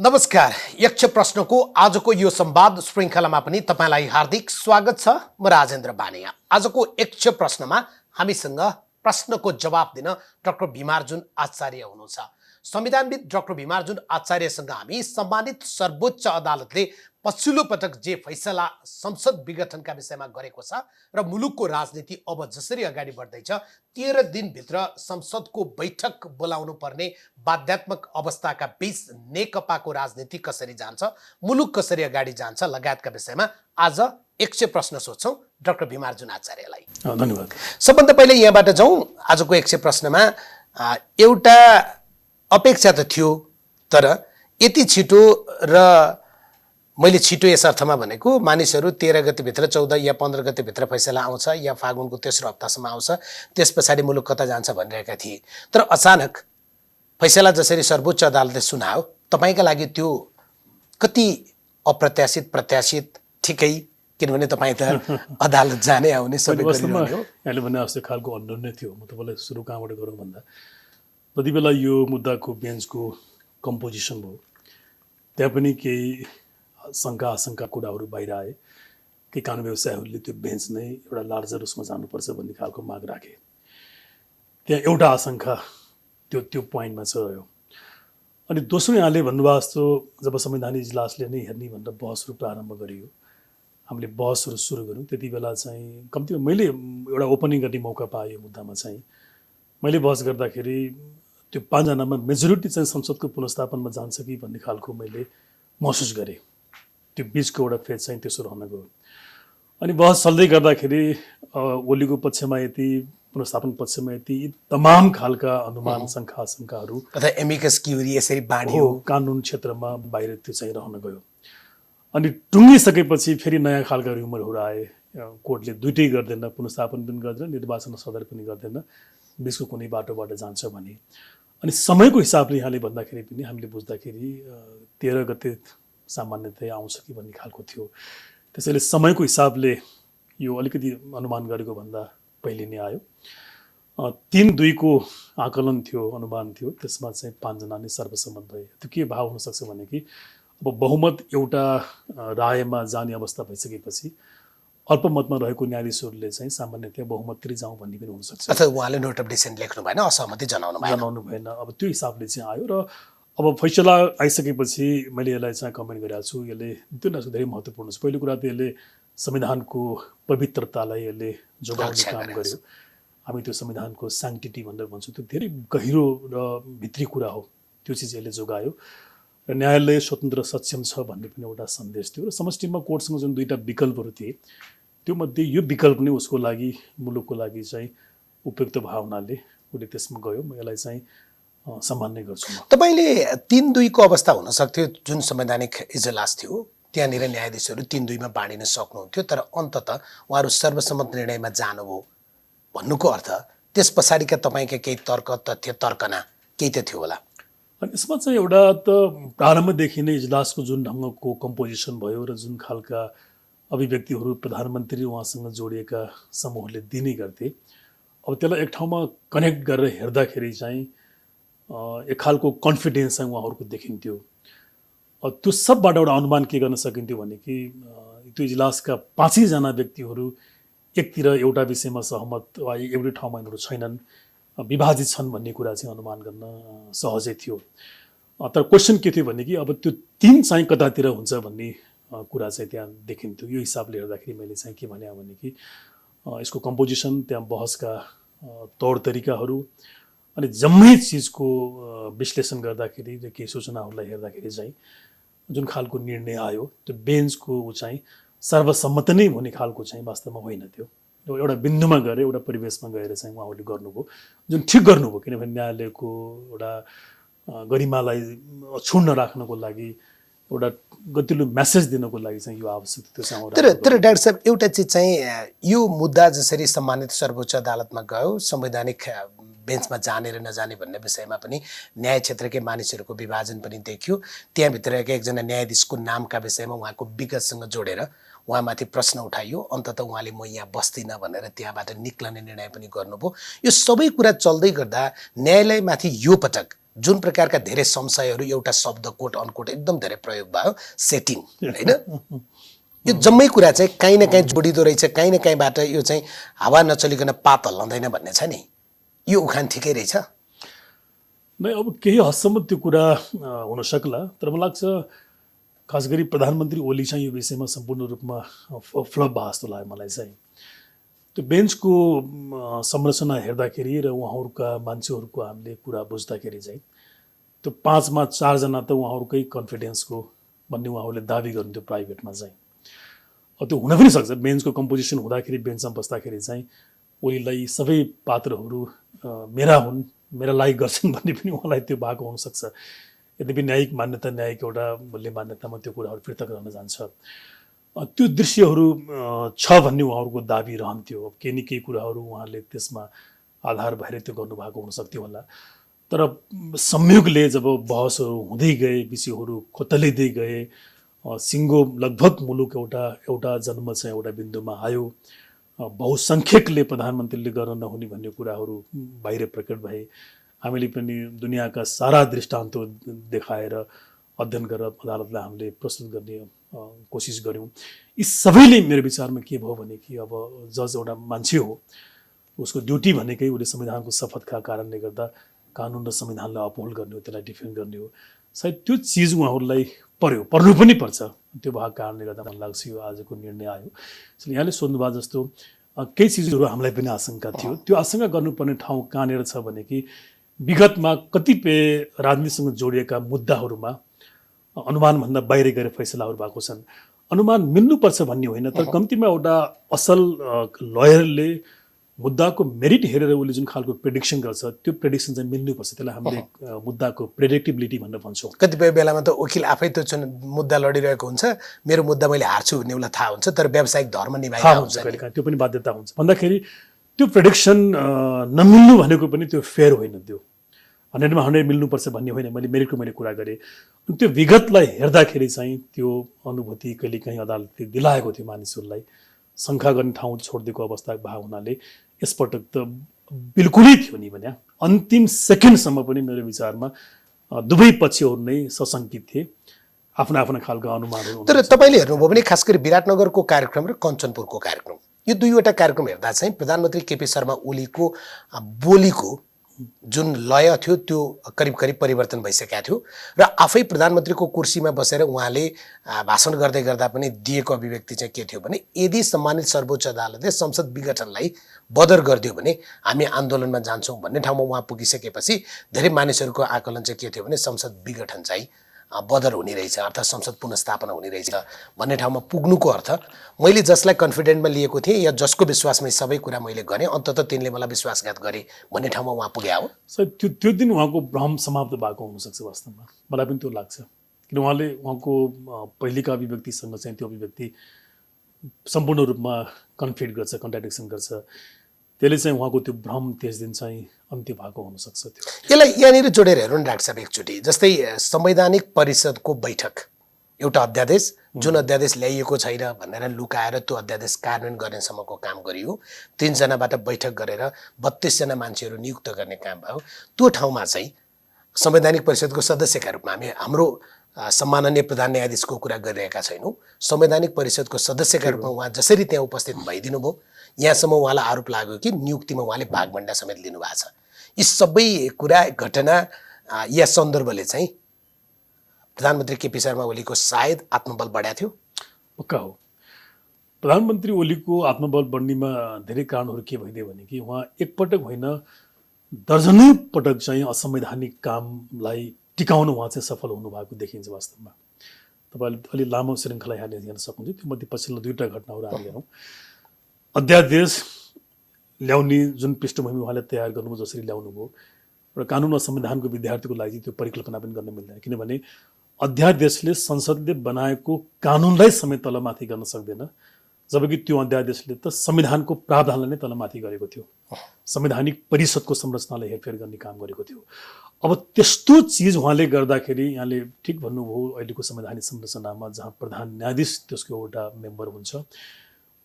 नमस्कार। यक्ष प्रश्नको आजको यो संवाद श्रृङ्खलामा पनि तपाईलाई हार्दिक स्वागत छ। म राजेन्द्र बानिया। आजको यक्ष प्रश्नमा हामीसँग प्रश्नको जवाब दिन डाक्टर भीमार्जुन आचार्य हुनुहुन्छ। संविधानविद डाक्टर भीमार्जुन आचार्यसँग हामी सम्मानित सर्वोच्च अदालतले पछिल्लो पटक जे फैसला संसद विघटनका विषयमा गरेको छ र मुलुकको राजनीति अब जसरी अगाडि बढ्दैछ 13 दिनभित्र संसदको बैठक बोलाउनु पर्ने बाध्यात्मक अवस्थाका बीच नेकपाको राजनीति कसरी जान्छ, मुलुक कसरी अगाडि जान्छ लगायतका विषयमा आज 100 प्रश्न सोध्छौं डाक्टर भीमार्जुन आचार्यलाई। धन्यवाद। सबभन्दा पहिले यहाँबाट जाउँ। आजको 100 प्रश्नमा एउटा अपेक्षा त थियो, तर यति छिटो र मैले छिटो यस अर्थमा भनेको मानिसहरू 13 गतेभित्र 14 या 15 गतेभित्र फैसला आउँछ या फागुनको तेस्रो हप्तासम्म आउँछ, त्यस पछाडि मुलुक कता जान्छ भनिरहेका थिए। तर अचानक फैसला जसरी सर्वोच्च अदालतले सुनायो, तपाईका लागि त्यो कति अप्रत्याशित प्रत्याशित ठिकै? किनभने तपाईँ त अदालत जाने आउने सबै गरिरहनु हो। अहिले भने जस्तो खालको अनुरोध नै थियो। म तपाईँलाई सुरु कहाँबाट गरौँ भन्दा जति बेला यो मुद्दाको बेन्चको कम्पोजिसन भयो, त्यहाँ पनि केही शङ्का आशंका कुराहरू बाहिर आए। केही कानुन व्यवसायीहरूले त्यो बेन्च नै एउटा लार्जर उसमा जानुपर्छ भन्ने खालको माग राखे। त्यहाँ एउटा आशंका त्यो पोइन्टमा छ रह्यो। अनि दोस्रो यहाँले भन्नुभएको जस्तो जब संवैधानिक इजलासले नै हेर्ने भनेर बहसहरू प्रारम्भ गरियो, हामीले बहसहरू सुरु गऱ्यौँ, त्यति बेला चाहिँ कम्तीमा मैले एउटा ओपनिङ गर्ने मौका पाएँ। यो मुद्दामा चाहिँ मैले बहस गर्दाखेरि त्यो 5 जनामा मेजोरिटी चाहिँ संसदको पुनर्स्थापनमा जान्छ कि भन्ने खालको मैले महसुस गरेँ। त्यो बिचको एउटा फेज चाहिँ त्यसो रहन गयो। अनि बहस चल्दै गर्दाखेरि ओलीको पक्षमा यति, पुनर्स्थापन पक्षमा यति, तमाम खालका अनुमान शङ्का आशंकाहरू तथा एमिकस क्युरी यसरी बाँडियो। कानुन क्षेत्रमा बाहिर त्यो चाहिँ रहन गयो। अनि टुङ्गिसकेपछि फेरि नयाँ खालका र्युमरहरू आए। कोर्टले दुइटै गर्दैन, पुनर्स्थापन पनि गर्दैन, निर्वाचन सदर पनि गर्दैन, बिचको कुनै बाटोबाट जान्छ भने। अनि समयको हिसाबले यहाँले भन्दाखेरि पनि हामीले बुझ्दाखेरि 13 गते सामान्यतया आउँछ कि भन्ने खालको थियो। त्यसैले समयको हिसाबले यो अलिकति अनुमान गरेको भन्दा पहिले नै आयो। 3-2 को आकलन थियो, अनुमान थियो। त्यसमा चाहिँ 5 जना नै सर्वसम्मत भए। त्यो के भाव हुनसक्छ भने कि अब बहुमत एउटा रायमा जाने अवस्था भइसकेपछि अल्पमतमा रहेको न्यायाधीशहरूले चाहिँ सामान्यतया बहुमततिर जाउँ भन्ने पनि हुनसक्छ। अथवा उहाँले नोट अफ डिसेन्ट लेख्नु भएन, असहमति जनाउनु भएन। अब त्यो हिसाबले चाहिँ आयो र अब फैसला आइसकेपछि मैले यसलाई चाहिँ कमेन्ट गरेको छु। यसले त्यो धेरै महत्त्वपूर्ण छ। पहिलो कुरा त यसले संविधानको पवित्रतालाई यसले जोगाउने काम गर्यो। हामी त्यो संविधानको स्याङ्क्टिटी भनेर भन्छौँ, त्यो धेरै गहिरो र भित्री कुरा हो। त्यो चिज यसले जोगायो र न्यायालय स्वतन्त्र सक्षम छ भन्ने पनि एउटा सन्देश थियो। र समष्टिमा कोर्टसँग जुन 2टा विकल्पहरू थिए, त्यो मध्ये यो विकल्प नै उसको लागि, मुलुकको लागि चाहिँ उपयुक्त भावनाले उसले त्यसमा गयो। म यसलाई चाहिँ सम्मान नै गर्छु। तपाईले 3-2 को अवस्था हुन सक्थ्यो। जुन संवैधानिक इजलास थियो त्यहाँनिर न्यायाधीशहरू 3-2 मा बाँडिन सक्नुहुन्थ्यो, तर अन्ततः उहाँहरू सर्वसम्मत निर्णयमा जानुभयो भन्नुको अर्थ त्यस पछाडिका तपाईँका केही तर्क, तथ्य, तर्कना केही त थियो होला। अनि यसमा चाहिँ एउटा त प्रारम्भदेखि नै इजलासको जुन ढङ्गको कम्पोजिसन भयो र जुन खालका अभिव्यक्तिहरू प्रधानमन्त्री उहाँसँग जोडिएका समूहले दिने गर्थे, अब त्यसलाई एक ठाउँमा कनेक्ट गरेर हेर्दाखेरि चाहिँ एक खालको कन्फिडेन्स चाहिँ उहाँहरूको देखिन्थ्यो। त्यो सबबाट एउटा अनुमान के गर्न सकिन्थ्यो भने कि त्यो इजलासका 5 जना व्यक्तिहरू एकतिर एउटा विषयमा सहमत वा एउटै ठाउँमा यिनीहरू छैनन्, विभाजित छन् भन्ने कुरा चाहिँ अनुमान गर्न सहजै थियो। तर क्वेसन के थियो भने कि अब त्यो 3 चाहिँ कतातिर हुन्छ भन्ने कुरा चाहिँ त्यहाँ देखिन्थ्यो। यो हिसाबले हेर्दाखेरि मैले चाहिँ के भने कि यसको कम्पोजिसन, त्यहाँ बहसका तौर तरिकाहरू अनि जम्मै चिजको विश्लेषण गर्दाखेरि र केही सूचनाहरूलाई हेर्दाखेरि चाहिँ जुन खालको निर्णय आयो, त्यो बेन्चको चाहिँ सर्वसम्मत नै हुने खालको चाहिँ वास्तवमा होइन। त्यो एउटा बिन्दुमा गएर, एउटा परिवेशमा गएर चाहिँ उहाँहरूले गर्नुभयो, जुन ठिक गर्नुभयो। किनभने न्यायालयको एउटा गरिमालाई क्षुण्ण राख्नको लागि, एउटा गतिलो मेसेज दिनको लागि चाहिँ यो आवश्यक थियो। तर डाक्टर साहब, एउटा चिज चाहिँ यो मुद्दा जसरी सम्मानित सर्वोच्च अदालतमा गयो, संवैधानिक बेन्चमा जाने र नजाने भन्ने विषयमा पनि न्याय क्षेत्रकै मानिसहरूको विभाजन पनि देखियो। त्यहाँभित्रका एकजना न्यायाधीशको नामका विषयमा उहाँको विगतसँग जोडेर उहाँमाथि प्रश्न उठाइयो। अन्ततः उहाँले म यहाँ बस्दिनँ भनेर त्यहाँबाट निक्लने निर्णय पनि गर्नुभयो। यो सबै कुरा चल्दै गर्दा न्यायालयमाथि यो पटक जुन प्रकारका धेरै संशयहरू एउटा शब्द कोट अनकोट एकदम धेरै प्रयोग भयो सेटिङ होइन यो जम्मै कुरा चाहिँ काहीँ न काहीँ जोडिँदो रहेछ काहीँ न काहीँबाट यो चाहिँ हावा नचलिकन पात हल्लाउँदैन भन्ने छ नि यो उखान ठिकै रहेछ नै अब केही हदसम्म त्यो कुरा हुन सक्ला तर मलाई लाग्छ खास गरी प्रधानमन्त्री ओली चाहिँ यो विषयमा सम्पूर्ण रूपमा फ्लप भए जस्तो लाग्यो मलाई चाहिँ त्यो बेन्चको संरचना हेर्दाखेरि र उहाँहरूका मान्छेहरूको हामीले कुरा बुझ्दाखेरि चाहिँ त्यो 5 मा 4 जना त उहाँहरूकै कन्फिडेन्सको भन्ने उहाँहरूले दाबी गर्नुहुन्थ्यो प्राइभेटमा चाहिँ त्यो हुन पनि सक्छ बेन्चको कम्पोजिसन हुँदाखेरि बेन्चमा बस्दाखेरि चाहिँ ओलीलाई सबै पात्रहरू मेरा हुन् मेरा लागि गर्छन् भन्ने पनि उहाँलाई त्यो भएको हुनसक्छ यद्यपि न्यायिक मान्यता न्यायिक एउटा मूल्य मान्यतामा त्यो कुराहरू पृथक रहन जान्छ त्यो दृश्यहरू छ भन्ने उहाँहरूको दाबी रहन्थ्यो केही न केही कुराहरू उहाँले त्यसमा आधार भएर त्यो गर्नुभएको हुनसक्थ्यो होला तर संयोगले जब बहसहरू हुँदै गए विषयहरू खोतलिँदै गए सिङ्गो लगभग मुलुक एउटा जन्म चाहिँ एउटा बिन्दुमा आयो बहुसङ्ख्यकले प्रधानमन्त्रीले गर्न नहुने भन्ने कुराहरू बाहिर प्रकट भए हामीले पनि दुनियाँका सारा दृष्टान्त देखाएर अध्ययन गरेर अदालतलाई हामीले प्रस्तुत गर्ने कोसिस गऱ्यौँ यी सबैले मेरो विचारमा के भयो भने कि अब जज एउटा मान्छे हो उसको ड्युटी भनेकै उसले संविधानको शपथका कारणले गर्दा कानुन र संविधानलाई अपहोल्ड गर्ने हो त्यसलाई डिफेन्ड गर्ने हो सायद त्यो चिज उहाँहरूलाई पर्नु पनि पर्छ त्यो भएको कारणले गर्दा मलाई लाग्छ यो आजको निर्णय आयो यसले यहाँले सोध्नुभयो जस्तो केही चिजहरू हामीलाई पनि आशंका थियो त्यो आशंका गर्नुपर्ने ठाउँ कहाँनिर छ भने कि विगतमा कतिपय राजनीतिसँग जोडिएका मुद्दाहरूमा अनुमानभन्दा बाहिर गएर फैसलाहरू भएको छन् अनुमान मिल्नुपर्छ भन्ने होइन तर कम्तीमा एउटा असल लयरले मुद्दाको मेरिट हेरेर उसले जुन खालको प्रेडिक्सन गर्छ त्यो प्रेडिक्सन चाहिँ मिल्नुपर्छ त्यसलाई हामीले मुद्दाको प्रेडिक्टिबिलिटी भनेर भन्छौँ कतिपय बेलामा त वकिल आफै त्यो मुद्दा लडिरहेको हुन्छ मेरो मुद्दा मैले हार्छु भन्ने उसलाई थाहा हुन्छ तर व्यावसायिक धर्म निभाइरहेको हुन्छ त्यो पनि बाध्यता हुन्छ भन्दाखेरि त्यो प्रेडिक्सन नमिल्नु भनेको पनि त्यो फेयर होइन त्यो 100मा 100 मिल्नुपर्छ भन्ने होइन मैले कुरा गरेँ त्यो विगतलाई हेर्दाखेरि चाहिँ त्यो अनुभूति कहिले काहीँ अदालतले दिलाएको थियो मानिसहरूलाई शङ्का गर्ने ठाउँ छोडिदिएको अवस्था भएको हुनाले यसपटक त बिल्कुलै थियो नि भने अन्तिम सेकेन्डसम्म पनि मेरो विचारमा दुवै पक्षहरू नै सशङ्कित थिए आफ्ना आफ्ना खालको अनुमानहरू तर तपाईँले हेर्नुभयो भने खास गरी विराटनगरको कार्यक्रम र कञ्चनपुरको कार्यक्रम यो दुईवटा कार्यक्रम हेर्दा चाहिँ प्रधानमन्त्री केपी शर्मा ओलीको बोलीको जुन लय थियो त्यो करिब करिब परिवर्तन भइसकेको थियो र आफै प्रधानमन्त्रीको कुर्सीमा बसेर उहाँले भाषण गर्दै गर्दा पनि दिएको अभिव्यक्ति चाहिँ के थियो भने यदि सम्मानित सर्वोच्च अदालतले संसद विघटनलाई बदर गरिदियो भने हामी आन्दोलनमा जान्छौँ भन्ने ठाउँमा उहाँ पुगिसकेपछि धेरै मानिसहरूको आकलन चाहिँ के थियो भने संसद विघटन चाहिँ बदर हुने रहेछ अर्थात् संसद पुनर्स्थापना हुने रहेछ भन्ने ठाउँमा पुग्नुको अर्थ मैले जसलाई कन्फिडेन्टमा लिएको थिएँ या जसको विश्वासमै सबै कुरा मैले गरेँ अन्ततः तिनले मलाई विश्वासघात गरे भन्ने ठाउँमा उहाँ पुगे हो सायद त्यो दिन उहाँको भ्रम समाप्त भएको हुनसक्छ वास्तवमा मलाई पनि त्यो लाग्छ किन उहाँले उहाँको पहिलेका अभिव्यक्तिसँग चाहिँ त्यो अभिव्यक्ति सम्पूर्ण रूपमा कन्फ्लिक्ट गर्छ कन्ट्राडिक्सन गर्छ त्यसले चाहिँ उहाँको त्यो भ्रम त्यस दिन चाहिँ अन्त्य भएको हुनसक्छ त्यो यसलाई यहाँनिर जोडेर हेर्नु नि डाक्टर साहब एकचोटि जस्तै संवैधानिक परिषदको बैठक एउटा अध्यादेश जुन अध्यादेश ल्याइएको छैन भनेर लुकाएर त्यो अध्यादेश कार्यान्वयन गर्नेसम्मको काम गरियो 3 जनाबाट बैठक गरेर 32 जना मान्छेहरू नियुक्त गर्ने काम भयो त्यो ठाउँमा चाहिँ संवैधानिक परिषदको सदस्यका रूपमा हाम्रो सम्माननीय प्रधान न्यायाधीशको कुरा गरिरहेका छैनौँ संवैधानिक परिषदको सदस्यका रूपमा उहाँ जसरी त्यहाँ उपस्थित भइदिनु भयो यहाँसम्म उहाँलाई आरोप लाग्यो कि नियुक्तिमा उहाँले भागभण्डा समेत लिनुभएको छ यी सबै कुरा घटना या सन्दर्भले चाहिँ प्रधानमन्त्री केपी शर्मा ओलीको सायद आत्मबल बढाएको थियो पक्का हो प्रधानमन्त्री ओलीको आत्मबल बढ्नेमा धेरै कारणहरू के भइदियो भने कि उहाँ एकपटक होइन दर्जनौं पटक चाहिँ असंवैधानिक कामलाई टिकाउन उहाँ चाहिँ सफल हुनुभएको देखिन्छ वास्तवमा तपाईँले अलि लामो श्रृङ्खला यहाँले हेर्न सक्नुहुन्छ त्यो मध्ये पछिल्लो 2टा घटनाहरू हामी हेरौँ अध्यादेश ल्याउने जुन पृष्ठभूमि उहाँले तयार गर्नुभयो जसरी ल्याउनु भयो र कानुन र संविधानको विद्यार्थीको लागि त्यो परिकल्पना पनि गर्न मिल्दैन किनभने अध्यादेशले संसदले बनाएको कानुनलाई समेत तलमाथि गर्न सक्दैन जबकि त्यो अध्यादेशले त संविधानको प्रावधानलाई नै तलमाथि गरेको थियो संवैधानिक परिषदको संरचनालाई हेरफेर गर्ने काम गरेको थियो अब त्यस्तो चिज उहाँले गर्दाखेरि यहाँले ठिक भन्नुभयो अहिलेको संवैधानिक संरचनामा जहाँ प्रधान न्यायाधीश त्यसको एउटा मेम्बर हुन्छ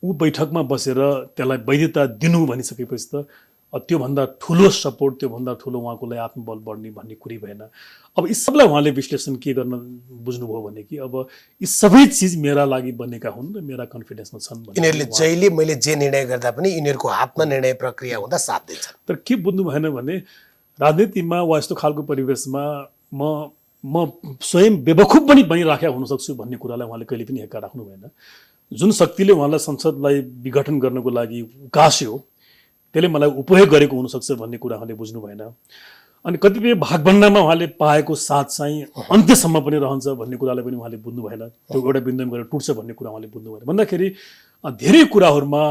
ऊ बैठकमा बसेर त्यसलाई वैधता दिनु भनिसकेपछि त त्योभन्दा ठुलो सपोर्ट, त्योभन्दा ठुलो उहाँको लागि आत्मबल बढ्ने भन्ने कुरै भएन। अब यी सबलाई उहाँले विश्लेषण के गर्न बुझ्नुभयो भने कि अब यी सबै चिज मेरा लागि बनेका हुन् र मेरा कन्फिडेन्समा छन् भन्ने यिनीहरूले जहिले मैले जे निर्णय गर्दा पनि यिनीहरूको हातमा निर्णय प्रक्रिया हुँदा साथ दिन्छन्। तर के बुझ्नु भएन भने राजनीतिमा वा यस्तो खालको परिवेशमा म स्वयं बेवकुफ पनि बनिराखेका हुन सक्छु भन्ने कुरालाई उहाँले कहिले पनि हेक्का राख्नु भएन। जुन शक्तिले उहाँलाई संसदलाई विघटन गर्नको लागि उकास्यो त्यसले मलाई उपयोग गरेको हुनसक्छ भन्ने कुरा उहाँले बुझ्नु भएन। अनि कतिपय भागभण्डामा उहाँले पाएको साथ चाहिँ अन्त्यसम्म पनि रहन्छ भन्ने कुरालाई पनि उहाँले बुझ्नु भएन। त्यो एउटा बिन्दुमा गएर टुट्छ भन्ने कुरा उहाँले बुझ्नु भएन। भन्दाखेरि धेरै कुराहरूमा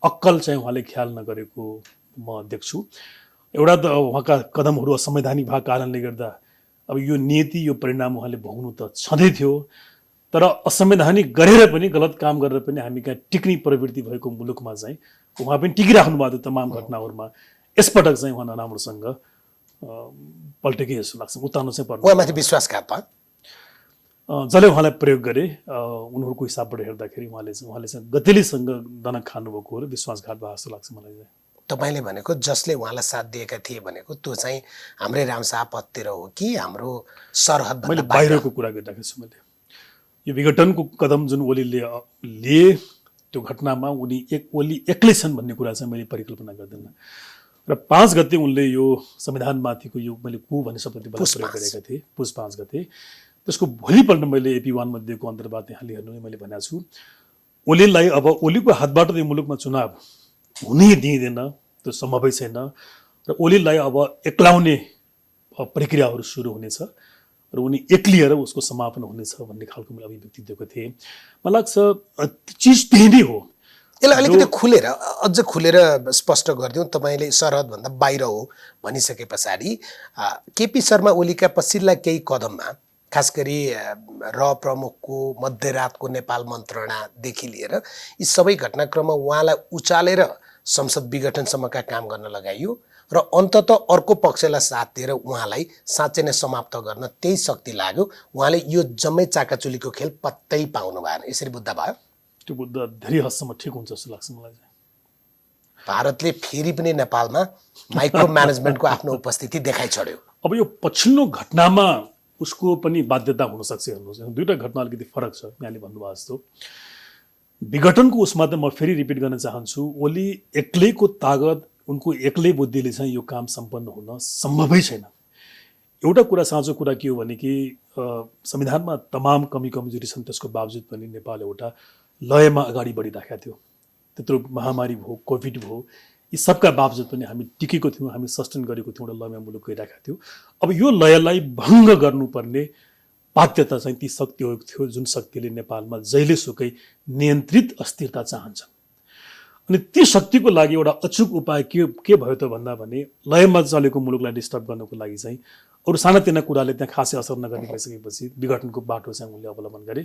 अक्कल चाहिँ उहाँले ख्याल नगरेको म देख्छु। एउटा त उहाँका कदमहरू असंवैधानिक भएको कारणले गर्दा अब यो नीति यो परिणाम उहाँले भोग्नु त छँदै थियो। तर असंवैधानिक गरेर पनि गलत काम गरेर पनि हामी कहाँ टिक्ने प्रवृत्ति भएको मुलुकमा चाहिँ उहाँ पनि टिकिराख्नु भएको थियो तमाम घटनाहरूमा। यसपटक चाहिँ उहाँ नराम्रोसँग पल्टेकै जस्तो लाग्छ, उतार्नु चाहिँ पर्छ। उहाँमाथि विश्वासघात भयो जसले उहाँलाई प्रयोग गरे उनीहरूको हिसाबबाट हेर्दाखेरि उहाँले चाहिँ गतेलीसँग दनक खानुभएको हो र विश्वासघात भएको जस्तो लाग्छ मलाई चाहिँ। तपाईँले भनेको जसले उहाँलाई साथ दिएका थिए भनेको त्यो चाहिँ हाम्रै रामशाह पत्तिर हो कि हाम्रो सरहद मैले बाहिरको कुरा गरिराखेको छु। मैले यो विघटनको कदम जुन ओलीले लिए त्यो घटनामा ओली एक्लै छन् भन्ने कुरा चाहिँ मैले परिकल्पना गर्दिनँ। र 5 गते उनले यो संविधानमाथिको यो मैले कु भन्ने शब्द प्रयोग गरेका थिए, पुस 5 गते। त्यसको भोलिपल्ट मैले AP1 मा दिएको अन्तर्वाद यहाँ हेर्नु मैले भनेको छु ओलीलाई अब ओलीको हातबाट यो मुलुकमा चुनाव हुनै दिँदैन, त्यो सम्भवै छैन र ओलीलाई अब एक्लाउने प्रक्रियाहरू सुरु हुनेछ र उनी एक्लिएर उसको समापन हुनेछ भन्ने खालको मैले अभिव्यक्ति दिएको थिएँ। मलाई लाग्छ चिज त्यही नै हो। यसलाई अलिकति खुलेर अझ खुलेर स्पष्ट गरिदिउँ। तपाईँले सरहदभन्दा बाहिर हो भनिसके पछाडि केपी शर्मा ओलीका पछिल्ला केही कदममा खास गरी प्रमुखको मध्यरातको नेपाल मन्त्रणादेखि लिएर यी सबै घटनाक्रममा उहाँलाई उचालेर संसद विघटनसम्मका काम गर्न लगाइयो र अन्तत अर्को पक्षलाई साथ दिएर उहाँलाई साँच्चै नै समाप्त गर्न त्यही शक्ति लाग्यो। उहाँले यो जम्मै चाकाचुलीको खेल पत्तै पाउनु भएन, यसरी बुझ्दा भयो? त्यो बुद्ध धेरै हदसम्म ठिक हुन्छ जस्तो लाग्छ मलाई चाहिँ। भारतले फेरि पनि नेपालमा माइक्रो म्यानेजमेन्टको आफ्नो उपस्थिति देखाइ छोड्यो। अब यो पछिल्लो घटनामा उसको पनि बाध्यता हुनसक्छ। हेर्नुहोस्, दुईवटा घटना अलिकति फरक छ। यहाँले भन्नुभएको जस्तो विघटनको उसमा त म फेरि रिपिट गर्न चाहन्छु, ओली एक्लैको तागत उनको एक्लै बुद्धिले चाहिँ यो काम सम्पन्न हुन सम्भवै छैन। एउटा कुरा साँचो कुरा के हो भने कि संविधानमा तमाम कमी कमजोरी छन्, त्यसको बावजुद पनि नेपाल एउटा लयमा अगाडि बढिराखेका थियो। त्यत्रो महामारी भयो, कोभिड भयो, यी सबका बावजुद पनि हामी टिकेको थियौँ, हामी सस्टेन गरेको थियौँ, एउटा लयमा मुलुक गइरहेका थियौँ। अब यो लयलाई भङ्ग गर्नुपर्ने बाध्यता चाहिँ ती शक्तिहरू थियो जुन शक्तिले नेपालमा जहिलेसुकै नियन्त्रित अस्थिरता चाहन्छन्। अनि ती शक्तिको लागि एउटा अचुक उपाय के भयो त भन्दा भने लयमा चलेको मुलुकलाई डिस्टर्ब गर्नको लागि चाहिँ अरू सानातिना कुराले त्यहाँ खासै असर नगर्ने भइसकेपछि विघटनको बाटो चाहिँ उनले अवलम्बन गरे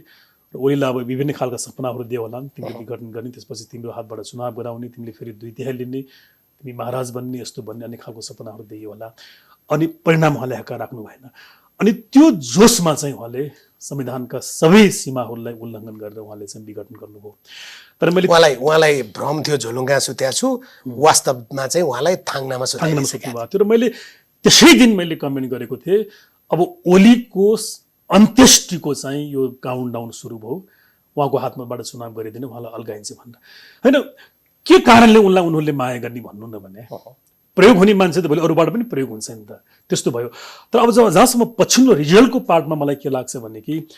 र ओलीलाई अब विभिन्न खालका सपनाहरू दियो होला, तिमीले विघटन गर्ने, त्यसपछि तिम्रो हातबाट चुनाव गराउने, तिमीले फेरि 2/3 लिने, तिमी महाराज बन्ने, यस्तो भन्ने अनेक खालको सपनाहरू दियो होला। अनि परिणाम उहाँले हक्का राख्नु भएन। अनि त्यो जोसमा चाहिँ उहाँले संविधानका सबै सीमाहरूलाई उल्लङ्घन गरेर उहाँले चाहिँ विघटन गर्नुभयो। तर मैले उहाँलाई भ्रम थियो झोलुङ्गा सुत्या छु, वास्तवमा चाहिँ उहाँलाई थाङ्नामा सुत्नुभएको थियो। र मैले त्यसै दिन मैले कमेन्ट गरेको थिएँ, अब ओलीको अन्त्येष्टिको चाहिँ यो काउन्टडाउन सुरु भयो, उहाँको हातमाबाट चुनाव गरिदिने, उहाँलाई अल्गाइन्छ भनेर। होइन, के कारणले उनीहरूले माया गर्ने भन्नु न भने प्रयोग हुने मान्छे त भोलि अरूबाट पनि प्रयोग हुन्छ नि त, त्यस्तो भयो। तर अब जहाँसम्म पछिल्लो रिजल्टको पार्टमा मलाई के लाग्छ भने कि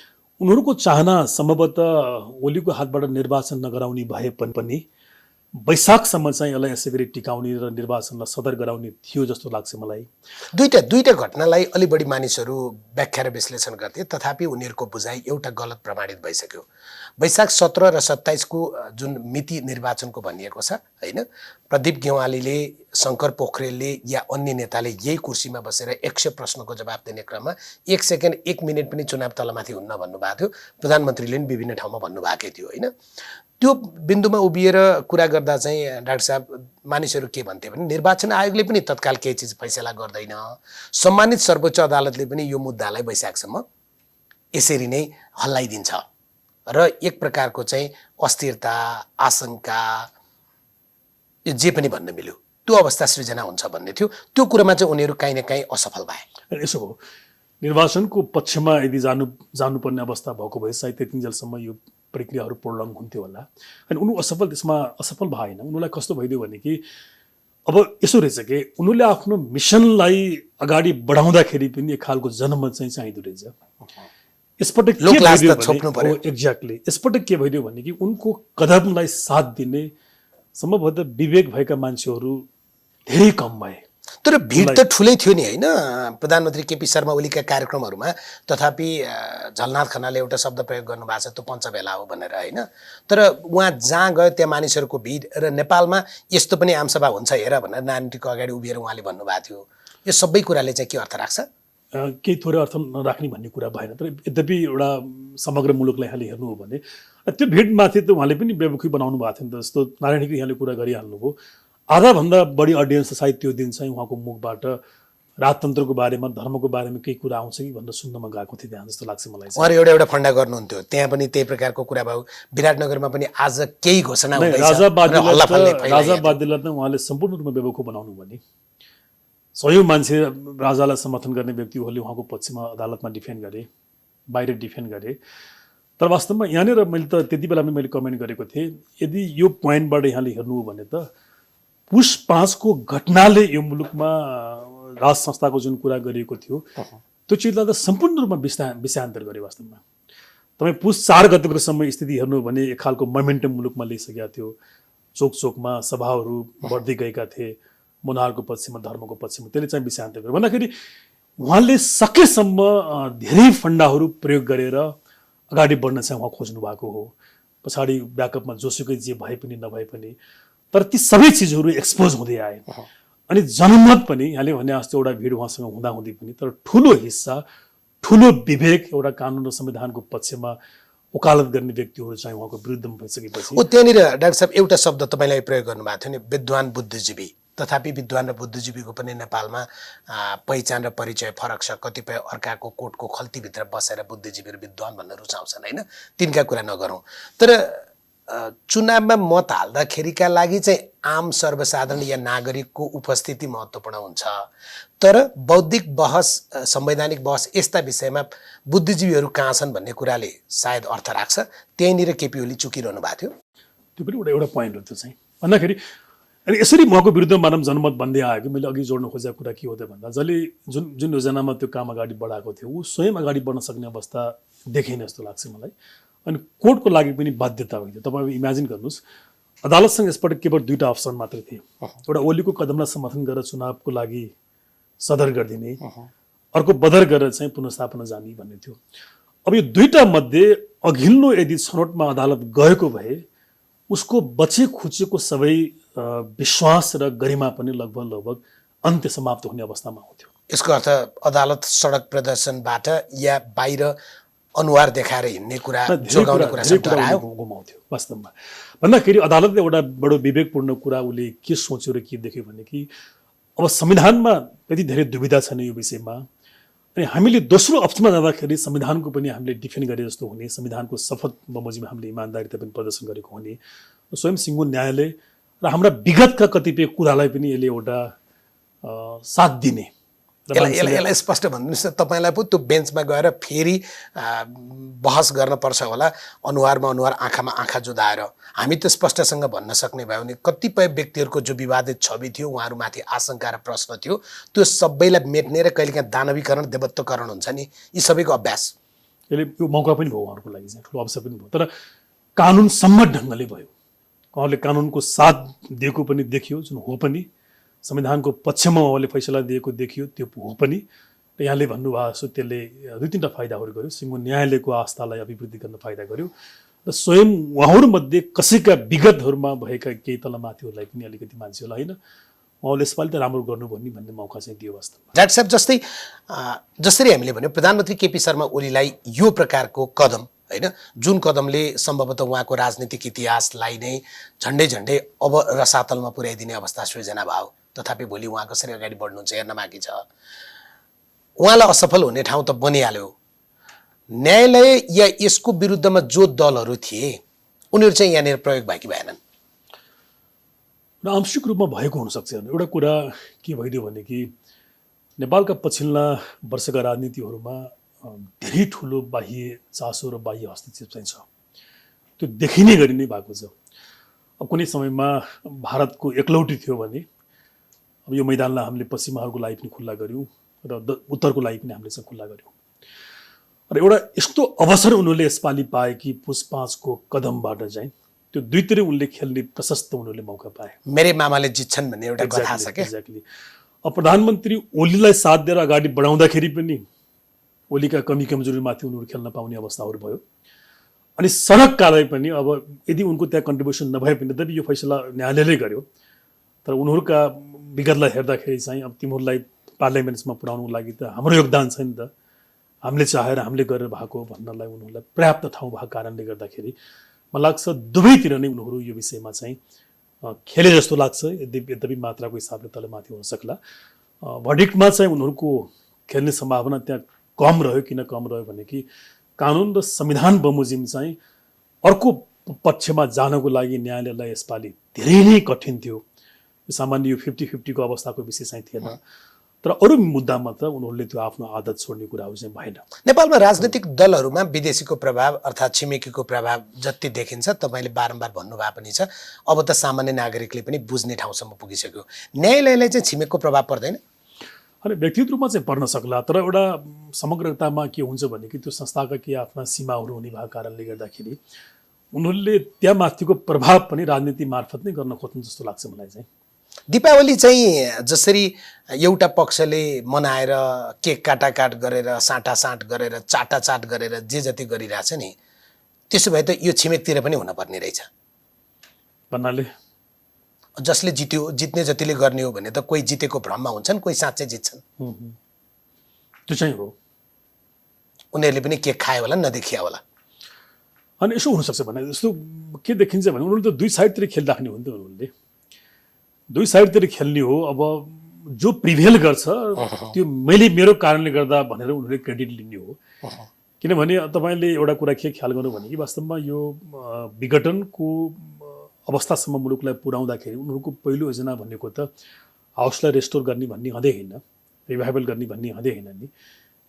उनीहरूको चाहना सम्भवतः ओलीको हातबाट निर्वाचन नगराउने भए पनि वैशाखसम्म चाहिँ यसलाई यसै गरी टिकाउने र निर्वाचनलाई सदर गराउने थियो जस्तो लाग्छ मलाई। दुईटा घटनालाई अलि बढी मानिसहरू व्याख्या र विश्लेषण गर्थे, तथापि उनीहरूको बुझाइ एउटा गलत प्रमाणित भइसक्यो। वैशाख 17 र 27 को जुन मिति निर्वाचनको भनिएको छ, होइन, प्रदीप गेवालीले, शङ्कर पोखरेलले या अन्य नेताले यही कुर्सीमा बसेर 100 प्रश्नको जवाब दिने क्रममा 1 सेकेन्ड 1 मिनट पनि चुनाव तलमाथि हुन्न भन्नुभएको थियो। प्रधानमन्त्रीले पनि विभिन्न ठाउँमा भन्नुभएकै थियो। होइन, त्यो बिन्दुमा उभिएर कुरा गर्दा चाहिँ डाक्टर साहब मानिसहरू के भन्थे भने निर्वाचन आयोगले पनि तत्काल केही चिज फैसला गर्दैन, सम्मानित सर्वोच्च अदालतले पनि यो मुद्दालाई वैशाखसम्म यसरी नै हल्लाइदिन्छ र एक प्रकारको चाहिँ अस्थिरता, आशंका, यो जे पनि भन्न मिल्यो त्यो अवस्था सृजना हुन्छ भन्ने थियो। त्यो कुरामा चाहिँ उनीहरू काहीँ न काहीँ असफल भए। यसो हो, निर्वाचनको पक्षमा यदि जानुपर्ने अवस्था भएको भए सायद त्यतिन्जेलसम्म यो प्रक्रियाहरू प्रोलङ हुन्थ्यो होला। अनि उनीहरू त्यसमा असफल भएन। उनीहरूलाई कस्तो भइदियो भने कि अब यसो रहेछ कि उनीहरूले आफ्नो मिसनलाई अगाडि बढाउँदाखेरि पनि एक खालको जनमत चाहिँ चाहिँदो रहेछ। यसपटक के भइदियो भने एक्ज्याक्टली यसपटक के भइदियो भने कि उनको कदमलाई साथ दिने सम्भवतः विवेक भएका मान्छेहरू धेरै कम भए। तर भिड त ठुलै थियो नि होइन प्रधानमन्त्री केपी शर्मा ओलीका कार्यक्रमहरूमा। तथापि झलनाथ खनालले एउटा शब्द प्रयोग गर्नुभएको छ, त्यो पञ्चभेला हो भनेर होइन। तर उहाँ जहाँ गयो त्यहाँ मानिसहरूको भिड, र नेपालमा यस्तो पनि आमसभा हुन्छ हेर भनेर नानीको अगाडि उभिएर उहाँले भन्नुभएको थियो। यो सबै कुराले चाहिँ के अर्थ राख्छ? केही थोरै अर्थ नराख्ने भन्ने कुरा भएन। तर यद्यपि एउटा समग्र मुलुकलाई यहाँले हेर्नु हो भने त्यो भिडमाथि त उहाँले पनि बेवकुफी बनाउनु भएको थियो नि त। जस्तो नारायणको यहाँले कुरा गरिहाल्नुभयो, आधाभन्दा बढी अडियन्स सायद त्यो दिन चाहिँ उहाँको मुखबाट राजतन्त्रको बारेमा धर्मको बारेमा केही कुरा आउँछ कि भनेर सुन्नमा गएको थियो त्यहाँ जस्तो लाग्छ मलाई। उहाँले एउटा फन्डा गर्नुहुन्थ्यो, त्यहाँ पनि त्यही प्रकारको कुरा भयो। विराटनगरमा पनि आज केही घोषणा हुँदैछ। राजा बादीलाई त उहाँले सम्पूर्ण रूपमा बेवकुफ बनाउनु भने सयौं मान्छे राजालाई समर्थन गर्ने व्यक्तिहरूले उहाँको पक्षमा अदालतमा डिफेन्ड गरे, बाहिर डिफेन्ड गरे। तर वास्तवमा यहाँनिर मैले त त्यति बेला मैले कमेन्ट गरेको थिएँ, यदि यो पोइन्टबाट यहाँले हेर्नु हो भने त पुष 5 को घटनाले यो मुलुकमा राज संस्थाको जुन कुरा गरिएको थियो त्यो चिजलाई त सम्पूर्ण रूपमा विषयान्तर गरे। वास्तवमा तपाईँ पुष 4 गतेको समय स्थिति हेर्नु भने एक खालको मोमेन्टम मुलुकमा लिइसकेका थियो। चोक चोकमा सभाहरू बढ्दै गएका थिए, मोनालको पक्षमा धर्मको पक्षमा। त्यसले चाहिँ विषयान्तर गर्यो भन्दाखेरि उहाँले सकेसम्म धेरै फन्डाहरू प्रयोग गरेर अगाडि बढ्न चाहिँ उहाँ खोज्नु भएको हो। पछाडि ब्याकअपमा जोसुकै जे भए पनि नभए पनि तर ती सबै चिजहरू एक्सपोज हुँदै आए। अनि जनमत पनि यहाँले भने जस्तो एउटा भिड उहाँसँग हुँदाहुँदै पनि तर ठुलो हिस्सा, ठुलो विवेक एउटा कानुन र संविधानको पक्षमा वकालत गर्ने व्यक्तिहरू चाहिँ उहाँको विरुद्धमा भइसकेपछि त्यहाँनिर डाक्टर साहब एउटा शब्द तपाईँलाई प्रयोग गर्नुभएको थियो नि, विद्वान बुद्धिजीवी। तथापि विद्वान र बुद्धिजीवीको पनि नेपालमा पहिचान र परिचय फरक छ। कतिपय अर्काको कोटको खल्तीभित्र बसेर बुद्धिजीवी र विद्वान भन्न रुचाउँछन् होइन, तिनका कुरा नगरौँ। तर चुनावमा मत हाल्दाखेरिका लागि चाहिँ आम सर्वसाधारण या नागरिकको उपस्थिति महत्त्वपूर्ण हुन्छ। तर बौद्धिक बहस, संवैधानिक बहस यस्ता विषयमा बुद्धिजीवीहरू कहाँ छन् भन्ने कुराले सायद अर्थ राख्छ। त्यहीँनिर केपी ओली चुकिरहनु भएको थियो। त्यो पनि एउटा पोइन्ट हो। त्यो चाहिँ भन्दाखेरि अनि यसरी उहाँको विरुद्ध मानव जनमत भन्दै आयो कि मैले अघि जोड्न खोजेको कुरा के हो त भन्दा जसले जुन योजनामा त्यो काम अगाडि बढाएको थियो ऊ स्वयं अगाडि बढ्न सक्ने अवस्था देखिन जस्तो लाग्छ मलाई। अनि कोर्टको लागि पनि बाध्यता हुन्थ्यो। तपाईँ इमेजिन गर्नुहोस्, अदालतसँग यसपटक केवल 2टा अप्सन मात्रै थिए। एउटा ओलीको कदमलाई समर्थन गरेर चुनावको लागि सदर गरिदिने, अर्को बदर गरेर चाहिँ पुनर्स्थापना जाने भन्ने थियो। अब यो 2टा मध्ये अघिल्लो यदि छनौटमा अदालत गएको भए उसको बचे खुचेको सबै विश्वास र गरिमा पनि लगभग अन्त्य समाप्त हुने अवस्थामा आउँथ्यो। यसको अर्थ अदालत सडक प्रदर्शनबाट या बाहिर अनुहार देखाएर हिँड्ने कुरा जोगाउने कुरा गुमाउँथ्यो। वास्तवमा भन्दाखेरि अदालतले एउटा बडो विवेकपूर्ण कुरा उसले के सोच्यो र के देख्यो भने कि अब संविधानमा यति धेरै दुविधा छैन यो विषयमा, अनि हामीले दोस्रो अप्सनमा जाँदाखेरि संविधानको पनि हामीले डिफेन्ड गरे जस्तो हुने, संविधानको शपथ बमोजिममा हामीले इमान्दारिता पनि प्रदर्शन गरेको हुने, स्वयं सिङ्गो न्यायालय र हाम्रा विगतका कतिपय कुरालाई पनि यसले एउटा साथ दिने। यसलाई स्पष्ट भन्नुहोस् न, तपाईँलाई पो त्यो बेन्चमा गएर फेरि बहस गर्न पर्छ होला, अनुहारमा अनुहार आँखामा आँखा जुदाएर। हामी त स्पष्टसँग भन्न सक्ने भयो भने कतिपय व्यक्तिहरूको जो विवादित छवि थियो, उहाँहरूमाथि आशंका र प्रश्न थियो, त्यो सबैलाई मेट्ने र कहिलेकाहीँ दानवीकरण देवत्वकरण हुन्छ नि, यी सबैको अभ्यास यसले यो मौका पनि भयो उहाँहरूको लागि चाहिँ, ठुलो अवसर पनि भयो। तर कानुन सम्मत ढङ्गले भयो। उहाँले कानुनको साथ दिएको पनि देखियो, जुन हो पनि संविधानको पक्षमा उहाँले फैसला दिएको देखियो, त्यो हो पनि। र यहाँले भन्नुभएको छ त्यसले 2-3टा फाइदाहरू गर्यो। सिङ्गो न्यायालयको आस्थालाई अभिवृद्धि गर्न फाइदा गर्यो र स्वयं उहाँहरूमध्ये कसैका विगतहरूमा भएका केही तलमाथिहरूलाई पनि अलिकति मान्छेहरूलाई होइन उहाँले यसपालि त राम्रो गर्नु भन्ने मौका चाहिँ दियो वास्तवमा। डाक्टर साहब, जसरी हामीले भन्यो प्रधानमन्त्री केपी शर्मा ओलीलाई यो प्रकारको कदम होइन, जुन कदमले सम्भवतः उहाँको राजनीतिक इतिहासलाई नै झन्डै अब रसातलमा पुर्याइदिने अवस्था सृजना भयो। तथापि भोलि उहाँ कसरी अगाडि बढ्नुहुन्छ हेर्न बाँकी छ। उहाँलाई असफल हुने ठाउँ त बनिहाल्यो। न्यायालय या यसको विरुद्धमा जो दलहरू थिए उनीहरू चाहिँ यहाँनिर प्रयोग भए कि भएनन्? र आंशिक रूपमा भएको हुनसक्छ। एउटा कुरा के भइदियो भने कि नेपालका पछिल्ला वर्षका राजनीतिहरूमा धेरै ठुलो बाह्य चासो र बाह्य हस्तक्षेप चाहिँ छ, त्यो देखिने गरी नै भएको छ। अब कुनै समयमा भारतको एकलौटी थियो भने अब यो मैदानलाई हामीले पश्चिमाहरूको लागि पनि खुल्ला गऱ्यौँ र उत्तरको लागि पनि हामीले चाहिँ खुल्ला गऱ्यौँ। र एउटा यस्तो अवसर उनीहरूले यसपालि पाए कि पुस 5 को कदमबाट चाहिँ त्यो दुईतिर उनले खेल्ने प्रशस्त उनीहरूले मौका पाए। मेरै मामाले जित्छन् भन्ने एउटा कथा छ क्या। एक्ज्याक्टली। अब प्रधानमन्त्री ओलीलाई साथ दिएर अगाडि बढाउँदाखेरि पनि ओलीका कमी कमजोरीमाथि उनीहरू खेल्न पाउने अवस्थाहरू भयो। अनि सडक कार्य पनि अब यदि उनको त्यहाँ कन्ट्रिब्युसन नभए पनि तथापि यो फैसला न्यायालयले गर्यो। तर उनीहरूका विगतलाई हेर्दाखेरि चाहिँ अब तिमीहरूलाई पार्लियामेन्ट्समा पुर्याउनुको लागि त हाम्रो योगदान छ नि त, हामीले चाहेर हामीले गरेर भएको भन्नलाई उनीहरूलाई पर्याप्त ठाउँ भएको कारणले गर्दाखेरि मलाई लाग्छ दुवैतिर नै उनीहरू यो विषयमा चाहिँ खेले जस्तो लाग्छ। यद्यपि मात्राको हिसाबले तलमाथि हुन सक्ला। भर्डिक्टमा चाहिँ उनीहरूको खेल्ने सम्भावना त्यहाँ कम रह्यो। किन कम रह्यो भने कि कानुन र संविधान बमोजिम चाहिँ अर्को पक्षमा जानको लागि न्यायालयलाई यसपालि धेरै नै कठिन थियो। सामान्य यो 50-50 को अवस्थाको विषय चाहिँ थिएन। तर अरू मुद्दामा त उनीहरूले त्यो आफ्नो आदत छोड्ने कुराहरू चाहिँ भएन। नेपालमा राजनीतिक दलहरूमा विदेशीको प्रभाव अर्थात् छिमेकीको प्रभाव जति देखिन्छ, तपाईँले बारम्बार भन्नुभएको पनि छ, अब त सामान्य नागरिकले पनि बुझ्ने ठाउँसम्म पुगिसक्यो। न्यायालयलाई चाहिँ छिमेकको प्रभाव पर्दैन? अनि व्यक्तिगत रूपमा चाहिँ पर्न सक्ला। तर एउटा समग्रतामा के हुन्छ भने कि त्यो संस्थाका के आफ्ना सीमाहरू हुने भएको कारणले गर्दाखेरि उनीहरूले त्यहाँ माथिको प्रभाव पनि राजनीति मार्फत नै गर्न खोज्नु जस्तो लाग्छ मलाई चाहिँ। दीपावली चाहिँ जसरी एउटा पक्षले मनाएर केक काटाकाट गरेर साँटासाँट गरेर चाटाचाट गरेर जे जति गरिरहेछ नि, त्यसो भए त यो छिमेकतिर पनि हुनपर्ने रहेछ। भन्नाले जसले जित्यो, जित्ने जतिले गर्ने हो भने त कोही जितेको भ्रममा हुन्छन्, कोही साँच्चै जित्छन्। त्यो चाहिँ हो। उनीहरूले पनि केक खायो होला, नदेखिया होला। अनि यसो हुनसक्छ भने जस्तो के देखिन्छ भने उनीहरूले त दुई साइडतिर खेल राख्ने हो नि त। उनीहरूले दुई साइडतिर खेल्ने हो। अब जो प्रिभेल गर्छ त्यो मैले मेरो कारणले गर्दा भनेर उनीहरूले क्रेडिट लिने हो। किनभने तपाईँले एउटा कुरा के ख्याल गर्नु भने कि वास्तवमा यो विघटनको अवस्थासम्म मुलुकलाई पुर्याउँदाखेरि उनीहरूको पहिलो योजना भनेको त हाउसलाई रेस्टोर गर्ने भन्ने हँदै होइन, रिभाइभल गर्ने भन्ने हँदै होइन नि।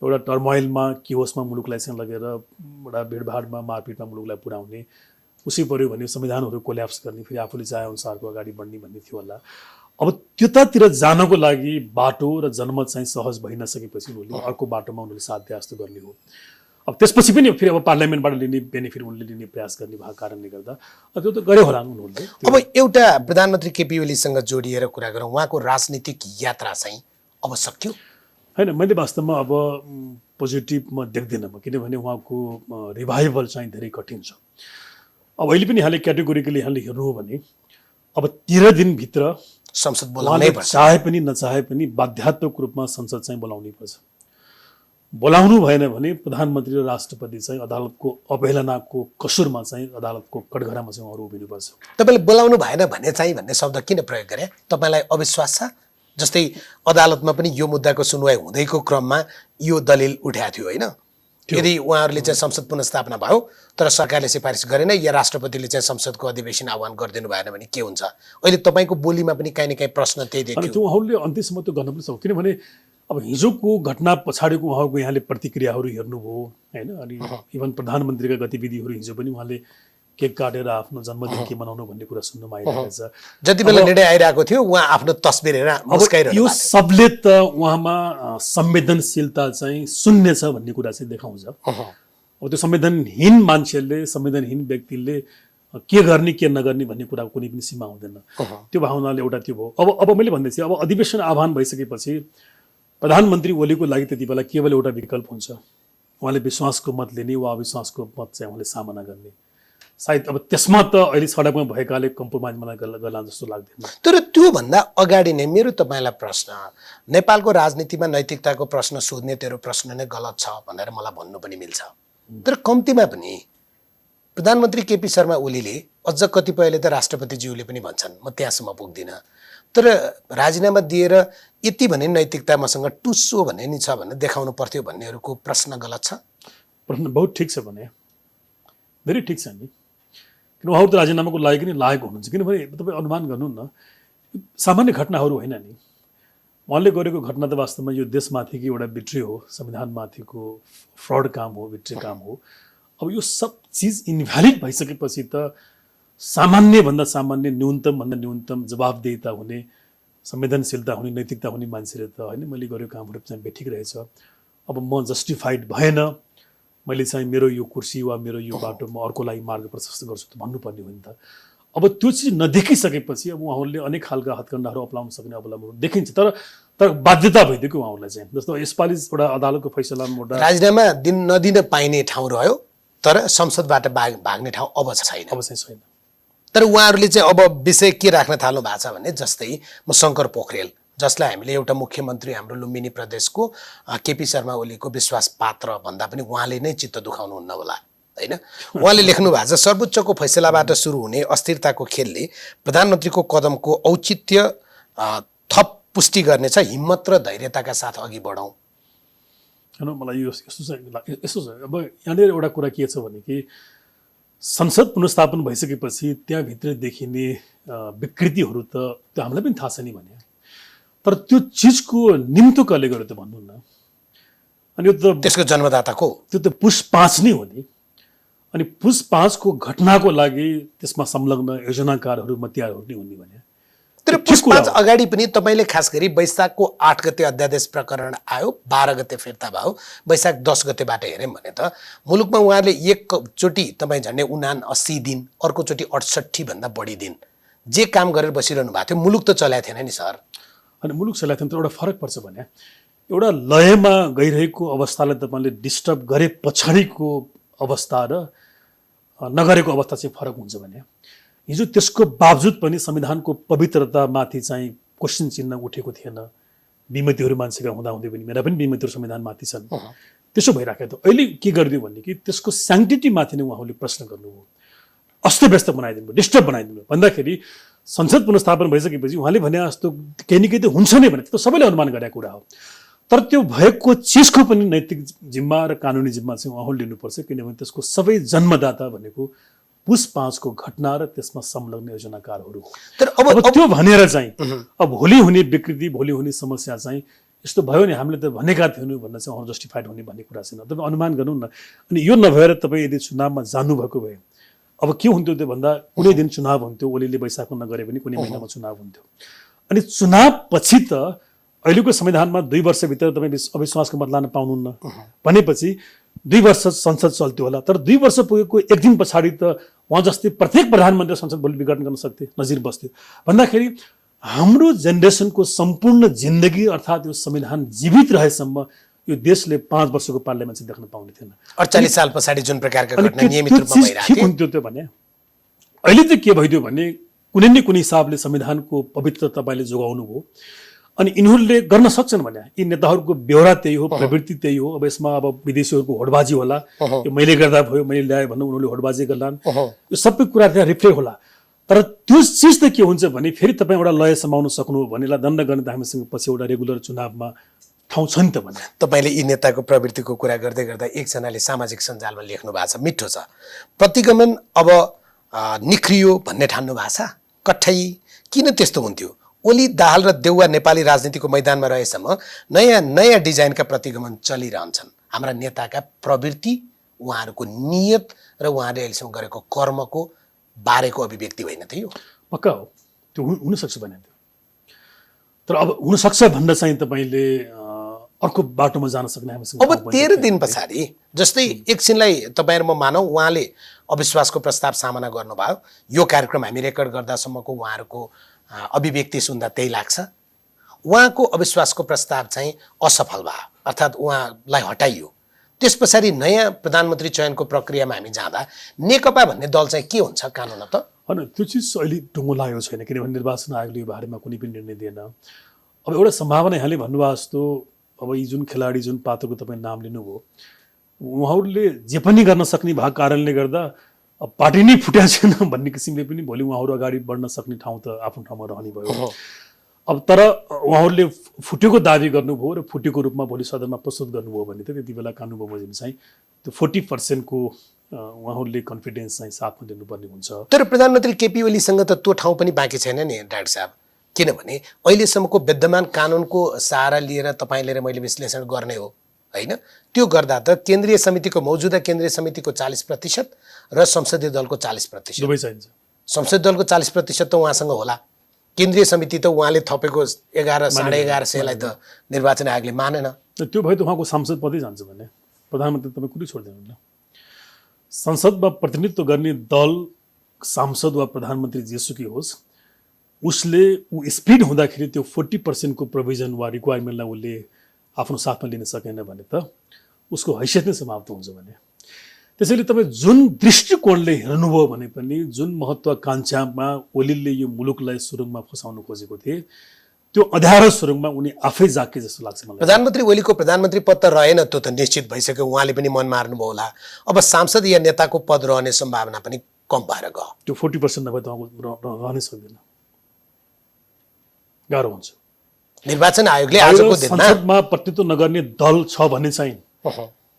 एउटा टर्मोइलमा किओसमा मुलुकलाई चाहिँ लगेर एउटा भिडभाडमा मारपिटमा मुलुकलाई पुर्याउने, उसै पर्यो भने संविधानहरू कोल्याप्स गर्ने, फेरि आफूले चाहे अनुसारको अगाडि बढ्ने भन्ने थियो होला। अब त्यतातिर जानको लागि बाटो र जनमत चाहिँ सहज भइ नसकेपछि उनीहरूले अर्को बाटोमा उनीहरूले साथ दिए जस्तो गर्ने हो। अब त्यसपछि पनि फेरि अब पार्लियामेन्टबाट लिने बेनिफिट उनले लिने प्रयास गर्ने भएको कारणले गर्दा त्यो त गरे होला उनीहरूले। अब एउटा प्रधानमन्त्री केपी ओलीसँग जोडिएर कुरा गरौँ, उहाँको राजनीतिक यात्रा चाहिँ अब सक्यो? होइन, मैले वास्तवमा अब पोजिटिभमा देख्दिनँ म, किनभने उहाँको रिभाइभल चाहिँ धेरै कठिन छ। अब अहिले पनि यहाँले क्याटेगोरिकली यहाँले हेर्नु हो भने अब 13 दिनभित्र संसद बोलाउनै पर्छ। चाहे पनि नचाहे पनि बाध्यात्मक रूपमा संसद चाहिँ बोलाउनै पर्छ। बोलाउनु भएन भने प्रधानमन्त्री र राष्ट्रपति चाहिँ अदालतको अवहेलनाको कसुरमा चाहिँ अदालतको कठघरामा चाहिँ उहाँहरू उभिनुपर्छ। तपाईँले बोलाउनु भएन भने चाहिँ भन्ने शब्द किन प्रयोग गरे? तपाईँलाई अविश्वास छ? जस्तै अदालतमा पनि यो मुद्दाको सुनवाई हुँदैको क्रममा यो दलिल उठाएको थियो होइन? यदि उहाँहरूले चाहिँ संसद पुनर्स्थापना भयो तर सरकारले सिफारिस गरेन या राष्ट्रपतिले चाहिँ संसदको अधिवेशन आह्वान गरिदिनु भएन भने के हुन्छ? अहिले तपाईँको बोलीमा पनि काहीँ न काहीँ प्रश्न त्यही देखियो। त्यो उहाँहरूले अन्त्यसम्म त्यो गर्न पनि सक्छ। किनभने अब हिजोको घटना पछाडिको उहाँको यहाँले प्रतिक्रियाहरू हेर्नुभयो होइन? अनि इभन प्रधानमन्त्रीका गतिविधिहरू हिजो पनि उहाँले केक काटेर आफ्नो जन्मदिन के मनाउनु भन्ने कुरा सुन्नमा आइरहेको छ। जति बेला निर्णय आइरहेको थियो उहाँ आफ्नो तस्बिर हेरेर मुस्काइरहनु। यो सबले त उहाँमा संवेदनशीलता चाहिँ शून्य छ भन्ने कुरा चाहिँ देखाउँछ। अब त्यो संवेदनहीन मान्छेले, संवेदनहीन व्यक्तिले के गर्ने के नगर्ने भन्ने कुरा कुनै पनि सीमा हुँदैन। त्यो भावनाले एउटा त्यो भयो। अब मैले भन्दैछु अब अधिवेशन आह्वान भइसकेपछि प्रधानमन्त्री ओलीको लागि त्यति बेला केवल एउटा विकल्प हुन्छ, उहाँले विश्वासको मत लिने वा अविश्वासको मत चाहिँ उहाँले सामना गर्ने। सायद अब त्यसमा त अहिले सडकमा भएकाले कम्प्रोमाइज मलाई गर्ला जस्तो लाग्दैन। तर त्योभन्दा अगाडि नै मेरो तपाईँलाई प्रश्न, नेपालको राजनीतिमा नैतिकताको प्रश्न सोध्ने तेरो प्रश्न नै गलत छ भनेर मलाई भन्नु पनि मिल्छ। तर कम्तीमा पनि प्रधानमन्त्री केपी शर्मा ओलीले अझ कतिपयले त राष्ट्रपतिज्यूले पनि भन्छन्, म त्यहाँसम्म पुग्दिनँ, तर राजीनामा दिएर यति भने नैतिकता मसँग टुस्सो भन्ने नि छ भने देखाउनु पर्थ्यो भन्नेहरूको प्रश्न गलत छ? प्रश्न बहुत ठिक छ भने, धेरै ठिक छ नि। किन उहाँहरू त राजीनामाको लागि नै लागेको हुनुहुन्छ। किनभने तपाईँ अनुमान गर्नु न, सामान्य घटनाहरू होइन नि। उहाँले गरेको घटना त वास्तवमा यो देशमाथिको एउटा बिट्रे हो, संविधानमाथिको फ्रड काम हो, बिट्रे काम हो। अब यो सब चिज इन्भ्यालिड भइसकेपछि त सामान्यभन्दा सामान्य, न्यूनतमभन्दा न्यूनतम जवाबदेहिता हुने, संवेदनशीलता हुने, नैतिकता हुने मान्छेले त होइन मैले गरेको कामहरू चाहिँ बेठिक रहेछ, अब म जस्टिफाइड भएन, मैले चाहिँ मेरो यो कुर्सी वा मेरो यो बाटो म अर्कोलाई मार्ग प्रशस्त गर्छु त भन्नुपर्ने हो नि त। अब त्यो चिज नदेखिसकेपछि अब उहाँहरूले अनेक खालका हत्कण्डाहरू अपनाउन सक्ने अवलम्बन देखिन्छ, तर बाध्यता भइदियो कि उहाँहरूलाई चाहिँ। जस्तो यसपालि एउटा अदालतको फैसलामा एउटा राजीनामा दिन नदिन पाइने ठाउँ रह्यो, तर संसदबाट भाग्ने ठाउँ अब छैन। अब चाहिँ छैन। तर उहाँहरूले चाहिँ अब विषय के राख्न थाल्नु भएको छ भने, जस्तै म शङ्कर पोखरेल, जसलाई हामीले एउटा मुख्यमन्त्री हाम्रो लुम्बिनी प्रदेशको केपी शर्मा ओलीको विश्वास पात्र भन्दा पनि उहाँले नै चित्त दुखाउनुहुन्न होला होइन। उहाँले लेख्नु भएको छ, सर्वोच्चको फैसलाबाट सुरु हुने अस्थिरताको खेलले प्रधानमन्त्रीको कदमको औचित्य थप पुष्टि गर्नेछ, हिम्मत र धैर्यताका साथ अघि बढौँ। होइन, मलाई यो यस्तो छ। अब यहाँनिर एउटा कुरा के छ भने कि संसद पुनर्स्थापन भइसकेपछि त्यहाँभित्र देखिने विकृतिहरू त त्यो हामीलाई पनि थाहा छ नि भने, तर त्यो चिजको निम्तो कसले गर्यो त भन्नु न। अनि यो त त्यसको जन्मदाता को? त्यो त पुस 5 नै हो नि। अनि पुस 5 को घटनाको लागि त्यसमा संलग्न योजनाकारहरू मतियारहरू नै हुने भने। तर पुस 5 अगाडि पनि तपाईँले खास गरी वैशाखको 8 गते अध्यादेश प्रकरण आयो, 12 गते फिर्ता भयो, वैशाख 10 गतेबाट हेऱ्यौँ भने त मुलुकमा उहाँले एकचोटि तपाईँ झन्डै 79 दिन, अर्कोचोटि 68 भन्दा बढी दिन जे काम गरेर बसिरहनु भएको थियो, मुलुक त चलाएको थिएन नि सर। अनि मुलुक चलाएको थियो, तर एउटा फरक पर्छ भने एउटा लयमा गइरहेको अवस्थालाई तपाईँले डिस्टर्ब गरे पछाडिको अवस्था र नगरेको अवस्था चाहिँ फरक हुन्छ भने। हिजो त्यसको बावजुद पनि संविधानको पवित्रतामाथि चाहिँ क्वेसन चिन्ह उठेको थिएन। विमतिहरू मान्छेका हुँदाहुँदै पनि मेरा पनि विमतिहरू संविधानमाथि छन्। त्यसो भइराखेको थियो। अहिले के गरिदियो भने कि त्यसको स्याङ्क्टिटीमाथि नै उहाँहरूले प्रश्न गर्नुभयो, अस्तव्यस्त बनाइदिनु भयो, डिस्टर्ब बनाइदिनु भयो। भन्दाखेरि संसद पुनर्स्थापन भइसकेपछि उहाँले भने जस्तो केही न केही त हुन्छ नै भने त्यो सबैले अनुमान गरेको कुरा हो। तर त्यो भएको चिजको पनि नैतिक जिम्मा र कानुनी जिम्मा चाहिँ उहाँले लिनुपर्छ, किनभने त्यसको सबै जन्मदाता भनेको पुस 5 को घटना र त्यसमा संलग्न योजनाकारहरू हो। तर अब त्यो भनेर चाहिँ अब भोलि हुने विकृति, भोलि हुने समस्या चाहिँ यस्तो भयो नि हामीले त भनेका थियौँ भनेर चाहिँ अरू जस्टिफाइड हुने भन्ने कुरा छैन। तपाईँ अनुमान गर्नु न। अनि यो नभएर तपाईँ यदि चुनावमा जानुभएको भए अब के हुन्थ्यो त्यो भन्दा कुनै दिन चुनाव हुन्थ्यो, ओलीले वैशाखमा नगरे पनि कुनै महिनामा चुनाव हुन्थ्यो। अनि चुनाव पछि त अहिलेको संविधानमा 2 वर्षभित्र तपाईँ अविश्वासको मत लान पाउनुहुन्न भनेपछि 2 वर्ष संसद चल्थ्यो होला। तर 2 वर्ष पुगेको एक दिन पछाडि त उहाँ जस्तै प्रत्येक प्रधानमन्त्री संसद भोलि विघटन गर्न सक्थे, नजिर बस्थ्यो। भन्दाखेरि हाम्रो जेनेरेसनको सम्पूर्ण जिन्दगी अर्थात् यो संविधान जीवित रहेसम्म यो देशले 5 वर्षको पार्लियामेन्ट चाहिँ देख्न पाउने थिएन। 48 साल पछाडि जुन प्रकारका घटना नियमित रूपमा भइरहेको हुन्थ्यो त्यो भने अहिले चाहिँ के भइदियो भने कुनै न कुनै हिसाबले संविधानको पवित्रता तपाईँले जोगाउनु भयो। अनि यिनीहरूले गर्न सक्छन् भने यी नेताहरूको बेहोरा त्यही हो, प्रवृत्ति त्यही हो। अब यसमा अब विदेशीहरूको होडबाजी होला, यो मैले गर्दा भयो, मैले ल्याएँ भन्नु उनीहरूले होडबाजी गर्लान्, यो सबै कुरा त्यहाँ रिफ्लेक्ट होला। तर त्यो चिज त के हुन्छ भने फेरि तपाईँ एउटा लय समाउन सक्नु हो भनेलाई दण्ड गर्ने त हामीसँग पछि एउटा रेगुलर चुनावमा ठाउँ छ नि त भने। तपाईँले यी नेताको प्रवृत्तिको कुरा गर्दै गर्दा एकजनाले सामाजिक सञ्जालमा लेख्नु भएको छ, मिठो छ, प्रतिगमन अब निख्रियो भन्ने ठान्नु भएको छ। कठै किन त्यस्तो हुन्थ्यो? ओली, दाहाल र देउवा नेपाली राजनीतिको मैदानमा रहेसम्म नयाँ नयाँ डिजाइनका प्रतिगमन चलिरहन्छन्। हाम्रा नेताका प्रवृत्ति, उहाँहरूको नियत र उहाँले अहिलेसम्म गरेको कर्मको बारेको अभिव्यक्ति होइन त यो? पक्का हो, त्यो हुनसक्छ भने त्यो। तर अब हुनसक्छ भन्दा चाहिँ तपाईँले अर्को बाटोमा जान सक्ने हामीसँग अब 13 दिन पछाडि जस्तै एकछिनलाई तपाईँहरू म मानौँ उहाँले अविश्वासको प्रस्ताव सामना गर्नुभयो, यो कार्यक्रम हामी रेकर्ड गर्दासम्मको उहाँहरूको अभिव्यक्ति सुन्दा त्यही लाग्छ, उहाँको अविश्वासको प्रस्ताव चाहिँ असफल भयो अर्थात् उहाँलाई हटाइयो। त्यस पछाडि नयाँ प्रधानमन्त्री चयनको प्रक्रियामा हामी जाँदा नेकपा भन्ने दल चाहिँ के हुन्छ कानुन त? होइन, त्यो चिज अहिले टुङ्गो लागेको छैन, किनभने निर्वाचन आयोगले यो बारेमा कुनै पनि निर्णय दिएन। अब एउटा सम्भावना यहाँले भन्नुभयो जस्तो अब यी जुन खेलाडी जुन पात्रको तपाईँ नाम लिनुभयो, उहाँहरूले जे पनि गर्न सक्ने भएको कारणले गर्दा पार्टी नै फुट्या छैन भन्ने किसिमले पनि भोलि उहाँहरू अगाडि बढ्न सक्ने ठाउँ त आफ्नो ठाउँमा रहने भयो। अब तर उहाँहरूले फुटेको दाबी गर्नुभयो र फुटेको रूपमा भोलि सदनमा प्रस्तुत गर्नुभयो भने त त्यति बेला कानुन बमोजिम चाहिँ त्यो 40% को उहाँहरूले कन्फिडेन्स चाहिँ साथमा लिनुपर्ने हुन्छ। तर प्रधानमन्त्री केपी ओलीसँग त त्यो ठाउँ पनि बाँकी छैन नि डाक्टर साहब। किनभने अहिलेसम्मको विद्यमान कानुनको सहारा लिएर तपाईँले र मैले विश्लेषण गर्ने हो होइन। त्यो गर्दा त केन्द्रीय समितिको मौजुदा केन्द्रीय समितिको 40% र संसदीय दलको 40%, दुवै चाहिन्छ। संसदीय दलको 40% त उहाँसँग होला, केन्द्रीय समिति त उहाँले थपेको 11,500 त निर्वाचन आयोगले मानेन। त्यो भए त उहाँको सांसद पदै जान्छ भने प्रधानमन्त्री तपाईँ कुरै छोड्दिनुहुन्न। संसदमा प्रतिनिधित्व गर्ने दल, सांसद वा प्रधानमन्त्री जेसुकै होस्, उसले स्पिड हुँदाखेरि त्यो 40% को प्रोभिजन वा रिक्वायरमेन्टलाई उसले आफ्नो साथमा लिन सकेन भने त उसको हैसियत नै समाप्त हुन्छ भने। त्यसैले तपाईँ जुन दृष्टिकोणले हेर्नुभयो भने पनि, जुन महत्त्वाकांक्षामा ओलीले यो मुलुकलाई सुरुङमा फसाउन खोजेको थिए, त्यो अँध्यारो सुरुङमा उनी आफै जाके जस्तो लाग्छ मलाई। प्रधानमन्त्री ओलीको प्रधानमन्त्री पद त रहेन, त्यो त निश्चित भइसक्यो, उहाँले पनि मन मार्नुभयो होला। अब सांसद या नेताको पद रहने सम्भावना पनि कम भएर गयो। त्यो 40% नभए त उहाँको रहनै सक्दैन, गाह्रो हुन्छ। निर्वाचन आयोगले आजको दिनमा संसदमा प्रतिनिधित्व नगर्ने दल छ भने चाहिँ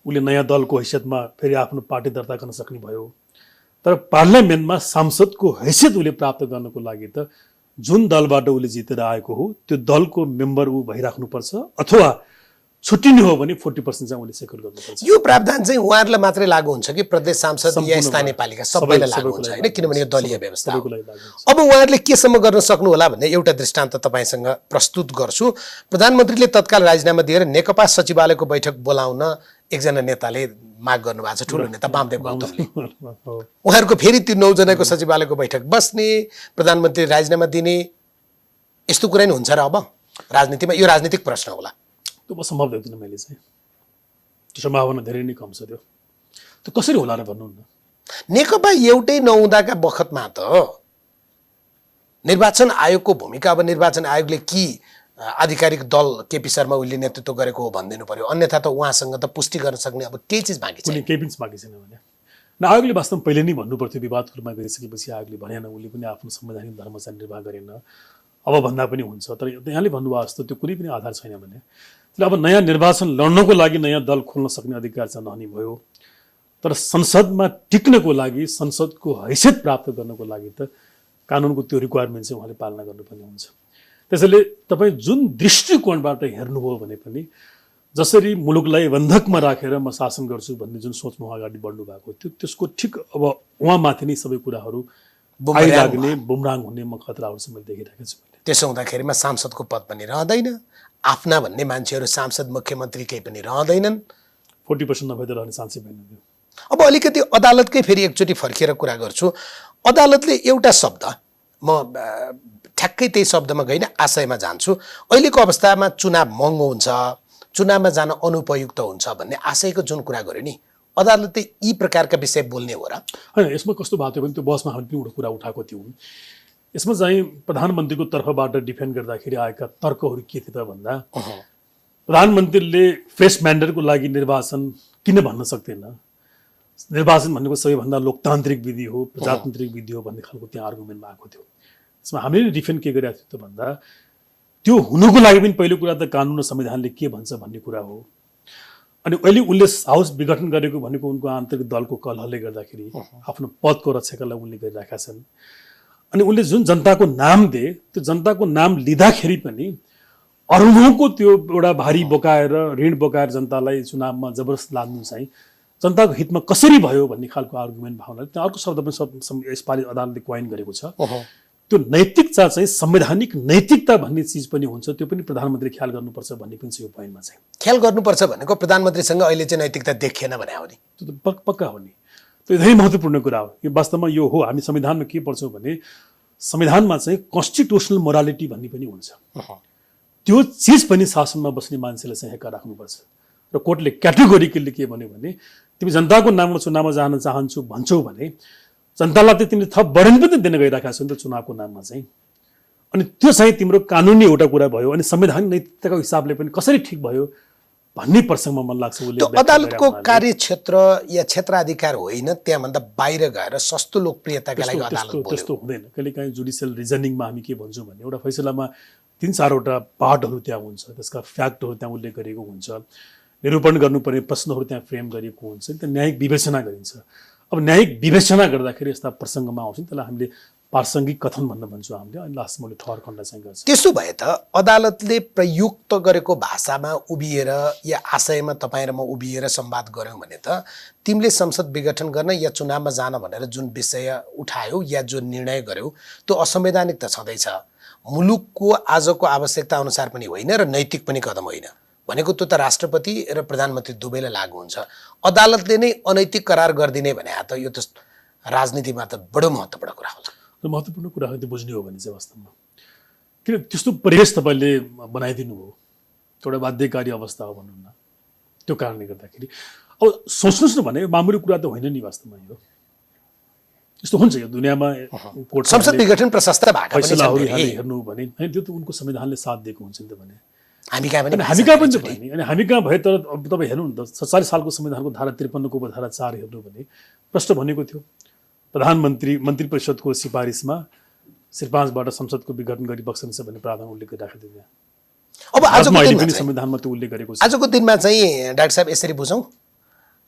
उसले नयाँ दलको हैसियतमा फेरि आफ्नो पार्टी दर्ता गर्न सक्ने भयो। तर पार्लियामेन्टमा सांसदको हैसियत उसले प्राप्त गर्नको लागि त जुन दलबाट उसले जितेर आएको हो त्यो दलको मेम्बर ऊ भइराख्नुपर्छ, अथवा छुट्टिने हो भने 40% चाहिँ उसले सेक्युर गर्नुपर्छ। यो प्रावधान चाहिँ उहाँहरूलाई मात्रै लागू हुन्छ कि प्रदेश सांसद या स्थानीय पालिका सबैलाई लागू हुन्छ होइन, किनभने यो दलीय व्यवस्था हो। अब उहाँहरूले केसम्म गर्न सक्नु होला भन्ने एउटा दृष्टान्त तपाईँसँग प्रस्तुत गर्छु। प्रधानमन्त्रीले तत्काल राजीनामा दिएर नेकपा सचिवालयको बैठक बोलाउन एकजना नेताले माग गर्नुभएको छ, ठुलो नेता वामदेव गौतमले। उहाँहरूको फेरि त्यो 9 जनाको सचिवालयको बैठक बस्ने, प्रधानमन्त्री राजीनामा दिने, यस्तो कुरा नि हुन्छ र अब राजनीतिमा? यो राजनीतिक प्रश्न होला, त्यो म सम्भव देख्दिनँ मैले चाहिँ। त्यो सम्भावना धेरै नै कम छ। त्यो कसरी होला र भन्नुहुन्न। नेकपा एउटै नहुँदाका बखतमा त निर्वाचन आयोगको भूमिका, अब निर्वाचन आयोगले कि आधिकारिक दल केपी शर्मा ओलीले नेतृत्व गरेको हो भनिदिनु पर्यो, अन्यथा त उहाँसँग त पुष्टि गर्न सक्ने अब केही चिज बाँकी छैन। केही पनि बाँकी छैन भने न आयोगले वास्तवमा पहिले नै भन्नुपर्थ्यो। विवादहरूमा गइसकेपछि आयोगले भनेन, उसले पनि आफ्नो संवैधानिक धर्म चाहिँ निर्वाह गरेन, अब भन्दा पनि हुन्छ। तर यहाँले भन्नुभयो जस्तो त्यो कुनै पनि आधार छैन भने अब नयाँ निर्वाचन लड्नको लागि नयाँ दल खोल्न सक्ने अधिकार चाहिँ नहुने भयो। तर संसदमा टिक्नको लागि, संसदको हैसियत प्राप्त गर्नको लागि त कानुनको त्यो रिक्वायरमेन्ट चाहिँ उहाँले पालना गर्नुपर्ने हुन्छ। त्यसैले तपाईँ जुन दृष्टिकोणबाट हेर्नुभयो भने पनि, जसरी मुलुकलाई बन्धकमा राखेर म शासन गर्छु भन्ने जुन सोचमा अगाडि बढ्नु भएको थियो, त्यसको ठिक अब उहाँमाथि नै सबै कुराहरू आइलाग्ने, बुमराङ हुने म खतराहरू चाहिँ मैले देखिरहेको छु। त्यसो हुँदाखेरिमा सांसदको पद पनि रहँदैन, आफ्ना भन्ने मान्छेहरू सांसद मुख्यमन्त्री केही पनि रहँदैनन्, 40% नभए त रहने चान्सै भएन। अब अलिकति अदालतकै फेरि एकचोटि फर्किएर कुरा गर्छु। अदालतले एउटा शब्द, म ठ्याक्कै त्यही शब्दमा गइन आशयमा जान्छु, अहिलेको अवस्थामा चुनाव महँगो हुन्छ, चुनावमा जान अनुपयुक्त हुन्छ भन्ने आशयको जुन कुरा गर्यो नि, अदालतले यी प्रकारका विषय बोल्ने हो र? होइन, यसमा कस्तो भएको थियो भने त्यो बसमा हामीले पनि एउटा कुरा उठाएको थियौँ। यसमा चाहिँ प्रधानमन्त्रीको तर्फबाट डिफेन्ड गर्दाखेरि आएका तर्कहरू के थिए त भन्दा, प्रधानमन्त्रीले फ्रेस म्यान्डेटको लागि निर्वाचन किन भन्न सक्दैन, निर्वाचन भनेको सबैभन्दा लोकतान्त्रिक विधि हो, प्रजातान्त्रिक विधि हो भन्ने खालको त्यहाँ आर्गुमेन्टमा आएको थियो। यसमा हामीले डिफेन्ड के गरेका थियौँ त भन्दा, त्यो हुनुको लागि पनि पहिलो कुरा त कानुन र संविधानले के भन्छ भन्ने कुरा हो। अनि अहिले उसले हाउस विघटन गरेको भनेको उनको आन्तरिक दलको कलहले गर्दाखेरि आफ्नो पदको रक्षाका लागि उनले गरिरहेका छन्। अनि उसले जुन जनताको नाम दिए, त्यो जनताको नाम लिँदाखेरि पनि अरूको त्यो एउटा भारी बोकाएर, ऋण बोकाएर जनतालाई चुनावमा जबरजस्त लाद्नु चाहिँ जनताको हितमा कसरी भयो भन्ने खालको आर्गुमेन्ट भावनाले त्यहाँ अर्को शब्द पनि यसपालि अदालतले क्वाइन गरेको छ। त्यो नैतिकता चाहिँ संवैधानिक नैतिकता भन्ने चिज पनि हुन्छ, त्यो पनि प्रधानमन्त्रीले ख्याल गर्नुपर्छ भन्ने पनि छ यो पोइन्टमा चाहिँ। ख्याल गर्नुपर्छ भनेको प्रधानमन्त्रीसँग अहिले चाहिँ नैतिकता देखिएन भने हो नि, त्यो त पक्का हो नि। त्यो धेरै महत्त्वपूर्ण कुरा हो। यो वास्तवमा यो हो, हामी संविधानमा के पढ्छौँ भने संविधानमा चाहिँ कन्स्टिट्युसनल मोरालिटी भन्ने पनि हुन्छ। त्यो चिज पनि शासनमा बस्ने मान्छेले चाहिँ हेक्का राख्नुपर्छ। र कोर्टले क्याटेगोरिकली के भन्यो भने, तिमी जनताको नाममा चुनावमा जान चाहन्छु भन्छौ भने जनतालाई त तिमीले थप बढन पनि दिन गइरहेका छौ नि त चुनावको नाममा चाहिँ। अनि त्यो चाहिँ तिम्रो कानुनी एउटा कुरा भयो, अनि संवैधानिक नैतिकताको हिसाबले पनि कसरी ठिक भयो भन्ने प्रसङ्गमा मन लाग्छ उसले। त्यो अदालतको कार्यक्षेत्र या क्षेत्राधिकार होइन, त्यहाँभन्दा बाहिर गएर सस्तो लोकप्रियताका लागि अदालत बोल्यो। त्यस्तो हुँदैन। कहिलेकाहीँ जुडिसियल रिजनिङमा हामी के भन्छौँ भने, एउटा फैसलामा 3-4वटा पार्टहरू त्यहाँ हुन्छ, त्यसका फ्याक्टहरू त्यहाँ उल्लेख गरिएको हुन्छ, निरूपण गर्नुपर्ने प्रश्नहरू त्यहाँ फ्रेम गरिएको हुन्छ, त्यहाँ न्यायिक विवेचना गरिन्छ। अब न्यायिक विवेचना गर्दाखेरि यस्ता प्रसङ्गमा आउँछ नि, त्यसलाई हामीले प्रासङ्गिक कथन भन्न भन्छु हामीले अनि लास्ट मैले ठहर खण्ड चाहिँ गर्छु। त्यसो भए त अदालतले प्रयुक्त गरेको भाषामा उभिएर या आशयमा तपाईँ र म उभिएर संवाद गऱ्यौँ भने त तिमीले संसद विघटन गर्न या चुनावमा जान भनेर जुन विषय उठायौ या जुन निर्णय गर्यौ त्यो असंवैधानिक त छँदैछ, मुलुकको आजको आवश्यकता अनुसार पनि होइन र नैतिक पनि कदम होइन भनेको त्यो त राष्ट्रपति र प्रधानमन्त्री दुवैलाई लागू हुन्छ। अदालतले नै अनैतिक करार गरिदिने भने त यो त राजनीतिमा त बडो महत्त्वपूर्ण कुरा हो। र महत्त्वपूर्ण कुरा त्यो बुझ्ने हो भने चाहिँ वास्तवमा किन त्यस्तो परिवेश तपाईँले बनाइदिनु हो, एउटा बाध्यकारी अवस्था हो भनौँ न, त्यो कारणले गर्दाखेरि अब सोच्नुहोस् न भने मामुली कुरा त होइन नि वास्तवमा। यो यस्तो हुन्छ यो दुनियाँमा कोर्ट संसद विघटन प्रशस्त भएका पनि छन् फैसलाहरू फेरि। हेर्नु भने होइन त्यो त उनको संविधानले साथ दिएको हुन्छ नि त भने हामी कहाँ पनि हामी कहाँ पनि भयो नि। अनि हामी कहाँ भए तर अब तपाईँ हेर्नु न त 47 सालको संविधानको धारा 53 को उपधारा 4 हेर्नु भने प्रश्न भनेको थियो प्रधानमन्त्री मन्त्री परिषदको सिफारिसमा सिर्फ 5बाट संसदको विघटन गरी बक्सन्छ भन्ने प्रावधान उल्लेख गरिराखेको थियो। अब आजको अहिले दिनमा पनि चाहिँ संविधानमा त्यो उल्लेख गरेको छ। आजको दिनमा चाहिँ डाक्टर साहब यसरी बुझौँ,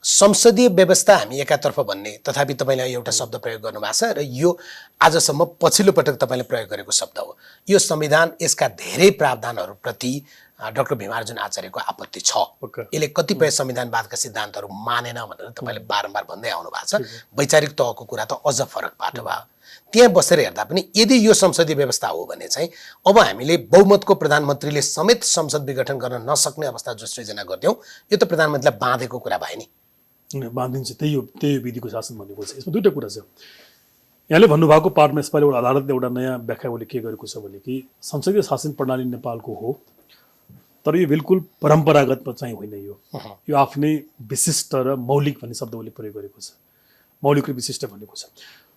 संसदीय व्यवस्था हामी एकातर्फ भन्ने तथापि तपाईँले एउटा शब्द प्रयोग गर्नुभएको छ र यो आजसम्म पछिल्लो पटक तपाईँले प्रयोग गरेको शब्द हो। यो संविधान यसका धेरै प्रावधानहरूप्रति डाक्टर भीमार्जुन आचार्यको आपत्ति छ। यसले कतिपय संविधानवादका सिद्धान्तहरू मानेन भनेर तपाईँले बारम्बार भन्दै आउनु भएको छ। वैचारिक तहको कुरा त अझ फरक बाटो भयो। त्यहाँ बसेर हेर्दा पनि यदि यो संसदीय व्यवस्था हो भने चाहिँ अब हामीले बहुमतको प्रधानमन्त्रीले समेत संसद विघटन गर्न नसक्ने अवस्था जो सृजना गरिदियौँ, यो त प्रधानमन्त्रीलाई बाँधेको कुरा भयो नि। बाँधिन्छ, त्यही विधिको शासन भनेको छ। यसमा दुईवटा कुरा छ। यहाँले भन्नुभएको पार्टमा यसपालि एउटा अदालतले एउटा नयाँ व्याख्या उसले के गरेको छ भने कि संसदीय शासन प्रणाली नेपालको हो तर यो बिल्कुल परम्परागत चाहिँ होइन। यो आफ्नै विशिष्ट र मौलिक भन्ने शब्द उसले प्रयोग गरेको छ। मौलिक र विशिष्ट भनेको छ।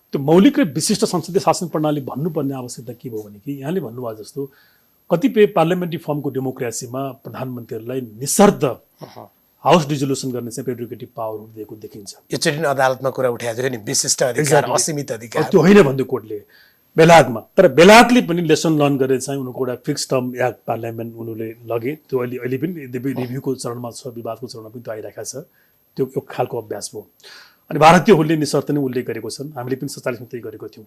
त्यो मौलिक र विशिष्ट संसदीय शासन प्रणाली भन्नुपर्ने आवश्यकता के भयो भने कि यहाँले भन्नुभयो जस्तो कतिपय पार्लियामेन्ट्री फर्मको डेमोक्रेसीमा प्रधानमन्त्रीहरूलाई निशर्त हाउस डिजोल्युसन गर्ने चाहिँ प्रेरोगेटिभ पावरहरू दिएको देखिन्छ। एकचोटि अदालतमा कुरा उठाएको थियो नि, विशिष्ट अधिकार, असीमित अधिकार। त्यो होइन भन्दै कोर्टले बेलायतमा, तर बेलायतले पनि लेसन लर्न गरेर चाहिँ उनीहरूको एउटा फिक्स टर्म एक्ट पार्लियामेन्ट उनीहरूले लगे। त्यो अहिले पनि रिभ्यूको चरणमा छ, विवादको चरणमा पनि त्यो आइरहेको छ। त्यो एक खालको अभ्यास भयो। अनि भारतीयहरूले निशर्त नै उल्लेख गरेको छन्, हामीले पनि 47मा त्यही गरेको थियौँ।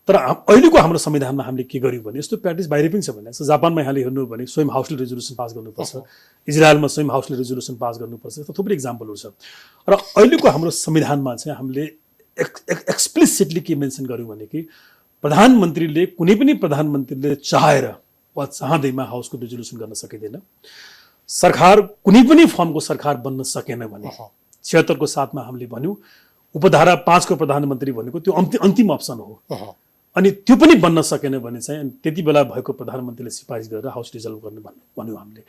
तर अहिलेको हाम्रो संविधानमा हामीले के गर्यौँ भने यस्तो प्र्याक्टिस बाहिर पनि छ भने जापानमा यहाँले हेर्नु भने स्वयं हाउसले रेजोल्युसन पास गर्नुपर्छ, इजरायलमा स्वयं हाउसले रेजोल्युसन पास गर्नुपर्छ। यस्तो थुप्रै इक्जाम्पलहरू छ। र अहिलेको हाम्रो संविधानमा चाहिँ हामीले एक्सप्लिसिटली के मेन्सन गर्यौँ भने कि प्रधानमन्त्रीले कुनै पनि प्रधानमन्त्रीले चाहेर वा चाहँदैमा हाउसको रेजोल्युसन गर्न सकिँदैन। सरकार कुनै पनि फर्मको सरकार बन्न सकेन भने 76 को 7 मा हामीले भन्यौँ उपधारा 5 को प्रधानमन्त्री भनेको त्यो अन्तिम अप्सन हो। अनि त्यो पनि बन्न सकेन भने चाहिँ त्यति बेला भएको प्रधानमन्त्रीले सिफारिस गरेर हाउस डिजल्भ गर्ने भन्यौँ हामीले।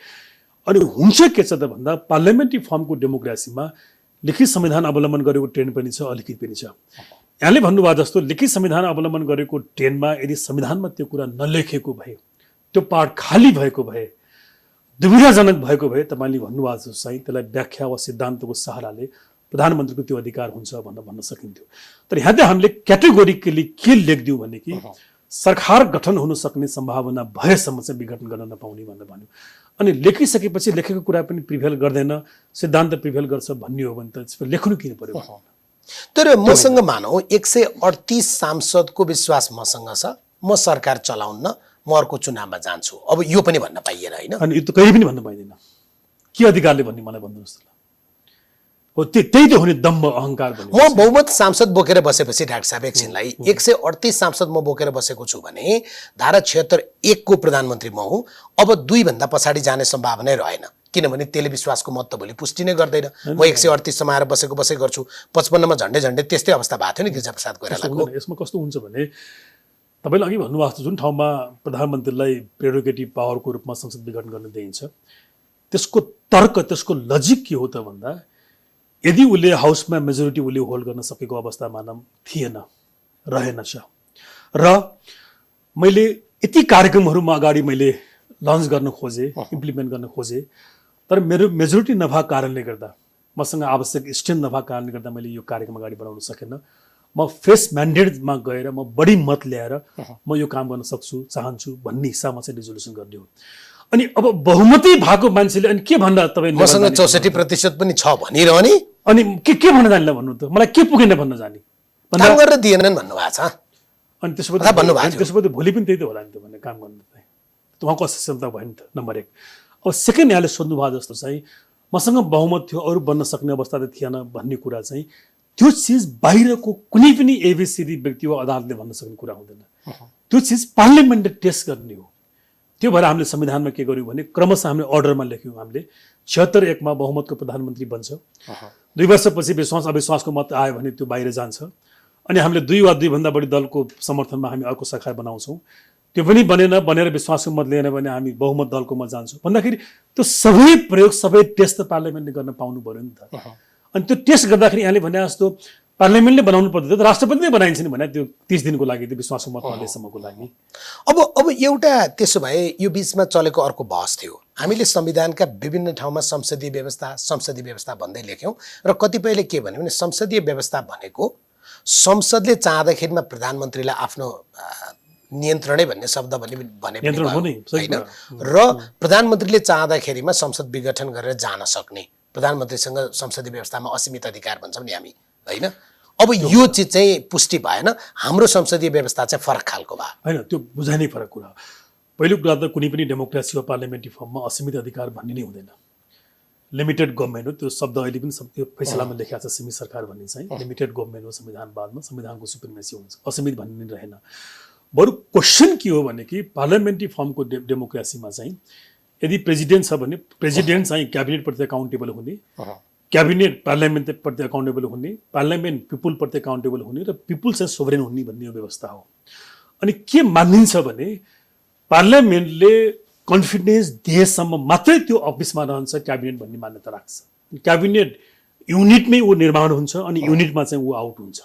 अनि हुन्छ के छ त भन्दा पार्लियामेन्ट्री फर्मको डेमोक्रेसीमा लिखित संविधान अवलम्बन गरेको ट्रेन्ड पनि छ, अलिखित पनि छ। यहाँले भन्नुभयो जस्तो लिखित संविधान अवलम्बन गरेको ट्रेन्डमा यदि संविधानमा त्यो कुरा नलेखेको भए, त्यो पार्ट खाली भएको भए, दुविधाजनक भएको भए तपाईँले भन्नुभएको जस्तो चाहिँ त्यसलाई व्याख्या वा सिद्धान्तको सहाराले प्रधानमन्त्रीको त्यो अधिकार हुन्छ भन्न सकिन्थ्यो। तर यहाँ चाहिँ हामीले क्याटेगोरिकली के लेखिदिउँ भने कि सरकार गठन हुन सक्ने सम्भावना भएसम्म चाहिँ विघटन गर्न नपाउने भनेर भन्यो। अनि लेखिसकेपछि लेखेको कुरा पनि प्रिभेल गर्दैन, सिद्धान्त प्रिभेल गर्छ भन्ने हो भने त लेख्नु किन पर्यो? तर मसँग मानौ 138 सांसदको विश्वास मसँग छ, म सरकार चलाउन्न, म अर्को चुनावमा जान्छु। अब यो पनि भन्न पाइएन होइन? अनि यो त कहिले पनि भन्न पाइँदैन। के अधिकारले भन्ने मलाई भन्नुहोस् त। हो त्यही त हो नि दम्भ अहङ्कार भन्ने। म बहुमत सांसद बोकेर बसेपछि डाक्टर साहब एकछिनलाई 138 सांसद म बोकेर बसेको छु भने धारा 76(1) को प्रधानमन्त्री म हुँ। अब 2 भन्दा पछाडि जाने सम्भावना रहेन, किनभने त्यसले विश्वासको मत त भोलि पुष्टि नै गर्दैन। म 138 सम्म आएर बसेको गर्छु। 55 मा झन्डै त्यस्तै अवस्था भएको थियो नि गिरिजाप्रसाद कोइरालाको। यसमा कस्तो हुन्छ भने तपाईँले अघि भन्नुभएको जुन ठाउँमा प्रधानमन्त्रीलाई प्रेरोगेटिभ पावरको रूपमा संसद विघटन गर्न दिइन्छ, त्यसको तर्क, त्यसको लजिक के हो त भन्दा यदि उसले हाउसमा मेजोरिटी उसले होल्ड गर्न सकेको अवस्था मानव थिएन, रहेनछ र मैले यति कार्यक्रमहरूमा अगाडि मैले लन्च गर्न खोजेँ, इम्प्लिमेन्ट गर्न खोजेँ, तर मेरो मेजोरिटी नभएको कारणले गर्दा, मसँग आवश्यक स्ट्रेन्थ नभएको कारणले गर्दा मैले यो कार्यक्रम अगाडि बढाउन सकेन। म फेस म्यान्डेटमा गएर म बढी मत ल्याएर म यो काम गर्न सक्छु, चाहन्छु भन्ने हिसाबमा चाहिँ रिजोल्युसन गर्ने हो। अनि अब बहुमती भएको मान्छेले अनि के भन्दा तपाईँ मसँग 64% पनि छ भनिरहने, अनि के भन्न जान्ला भन्नु त, मलाई के पुगेन भन्न जाने काम गरेर दिएनन् भन्नुभएको छ। अनि अथवा भन्नुभएको थियो। त्यसपछि भोलि पनि त्यही त होला नि त भन्ने काम गर्नु चाहिँ त उहाँको असक्षमता भयो नि त नम्बर 1। अब सेकेन्ड यहाँले सोध्नु भयो जस्तो चाहिँ मसँग बहुमत थियो अरू बन्न सक्ने अवस्था त थिएन भन्ने कुरा चाहिँ त्यो चिज बाहिरको कुनै पनि एबिसिडी व्यक्ति वा अदालतले भन्न सक्ने कुरा हुँदैन। त्यो चिज पार्लियामेन्टले टेस्ट गर्ने हो। त्यो भएर हामीले संविधानमा के गर्यौँ भने क्रमशः हामीले अर्डरमा लेख्यौँ। हामीले 76-1 मा बहुमतको प्रधानमन्त्री बन्छ। 2 वर्षपछि विश्वास अविश्वासको मत आयो भने त्यो बाहिर जान्छ। अनि हामीले 2 वा 2 भन्दा बढी दलको समर्थनमा हामी अर्को सरकार बनाउँछौँ। त्यो पनि बनेर विश्वासको मत लिएन भने हामी बहुमत दलकोमा जान्छौँ भन्दाखेरि त्यो सबै प्रयोग सबै टेस्ट त पार्लियामेन्टले गर्न पाउनु पर्यो नि त। अनि त्यो टेस्ट गर्दाखेरि यहाँले भने जस्तो पार्लियामेन्टले बनाउनु पर्दैन, राष्ट्रपतिले बनाइन्छ नि भने त्यो 30 दिनको लागि त्यो विश्वासको मत नलिएसम्मको लागि। अब एउटा त्यसो भए यो बीचमा चलेको अर्को बहस थियो। हामीले संविधानका विभिन्न ठाउँमा संसदीय व्यवस्था भन्दै लेख्यौँ र कतिपयले के भन्यो भने संसदीय व्यवस्था भनेको संसदले चाहँदाखेरिमा प्रधानमन्त्रीलाई आफ्नो नियन्त्रणै भन्ने शब्द भने होइन र प्रधानमन्त्रीले चाहँदाखेरिमा संसद विघटन गरेर जान सक्ने, प्रधानमन्त्रीसँग संसदीय व्यवस्थामा असीमित अधिकार भन्छौँ नि हामी होइन। अब यो चिज चाहिँ पुष्टि भएन, हाम्रो संसदीय व्यवस्था चाहिँ फरक खालको भयो होइन। त्यो बुझाइ नै फरक कुरा हो। पहिलो कुरा त कुनै पनि डेमोक्रेसी वा पार्लियामेन्ट्री फर्ममा असीमित अधिकार भन्ने नै हुँदैन। लिमिटेड गभर्मेन्ट हो, त्यो शब्द अहिले पनि त्यो फैसलामा लेखिएको छ सीमित सरकार भन्ने चाहिँ लिमिटेड गभर्मेन्ट हो। संविधानवादमा संविधानको सुप्रिमेसी हुन्छ, असीमित भन्ने रहेन। बरु क्वेसन के हो भने कि पार्लियामेन्ट्री फर्मको डेमोक्रेसीमा चाहिँ यदि प्रेसिडेन्ट छ भने प्रेसिडेन्ट चाहिँ क्याबिनेटप्रति अकाउन्टेबल हुने, क्याबिनेट पार्लियामेन्टप्रति अकाउन्टेबल हुने, पार्लियामेन्ट पिपुलप्रति अकाउन्टेबल हुने र पिपुल चाहिँ सोभरेन हुने भन्ने व्यवस्था हो। अनि के मानिन्छ भने पार्लियामेन्टले कन्फिडेन्स दिएसम्म मात्रै त्यो अफिसमा रहन्छ क्याबिनेट भन्ने मान्यता राख्छ। क्याबिनेट युनिटमै ऊ निर्माण हुन्छ अनि युनिटमा चाहिँ ऊ आउट हुन्छ,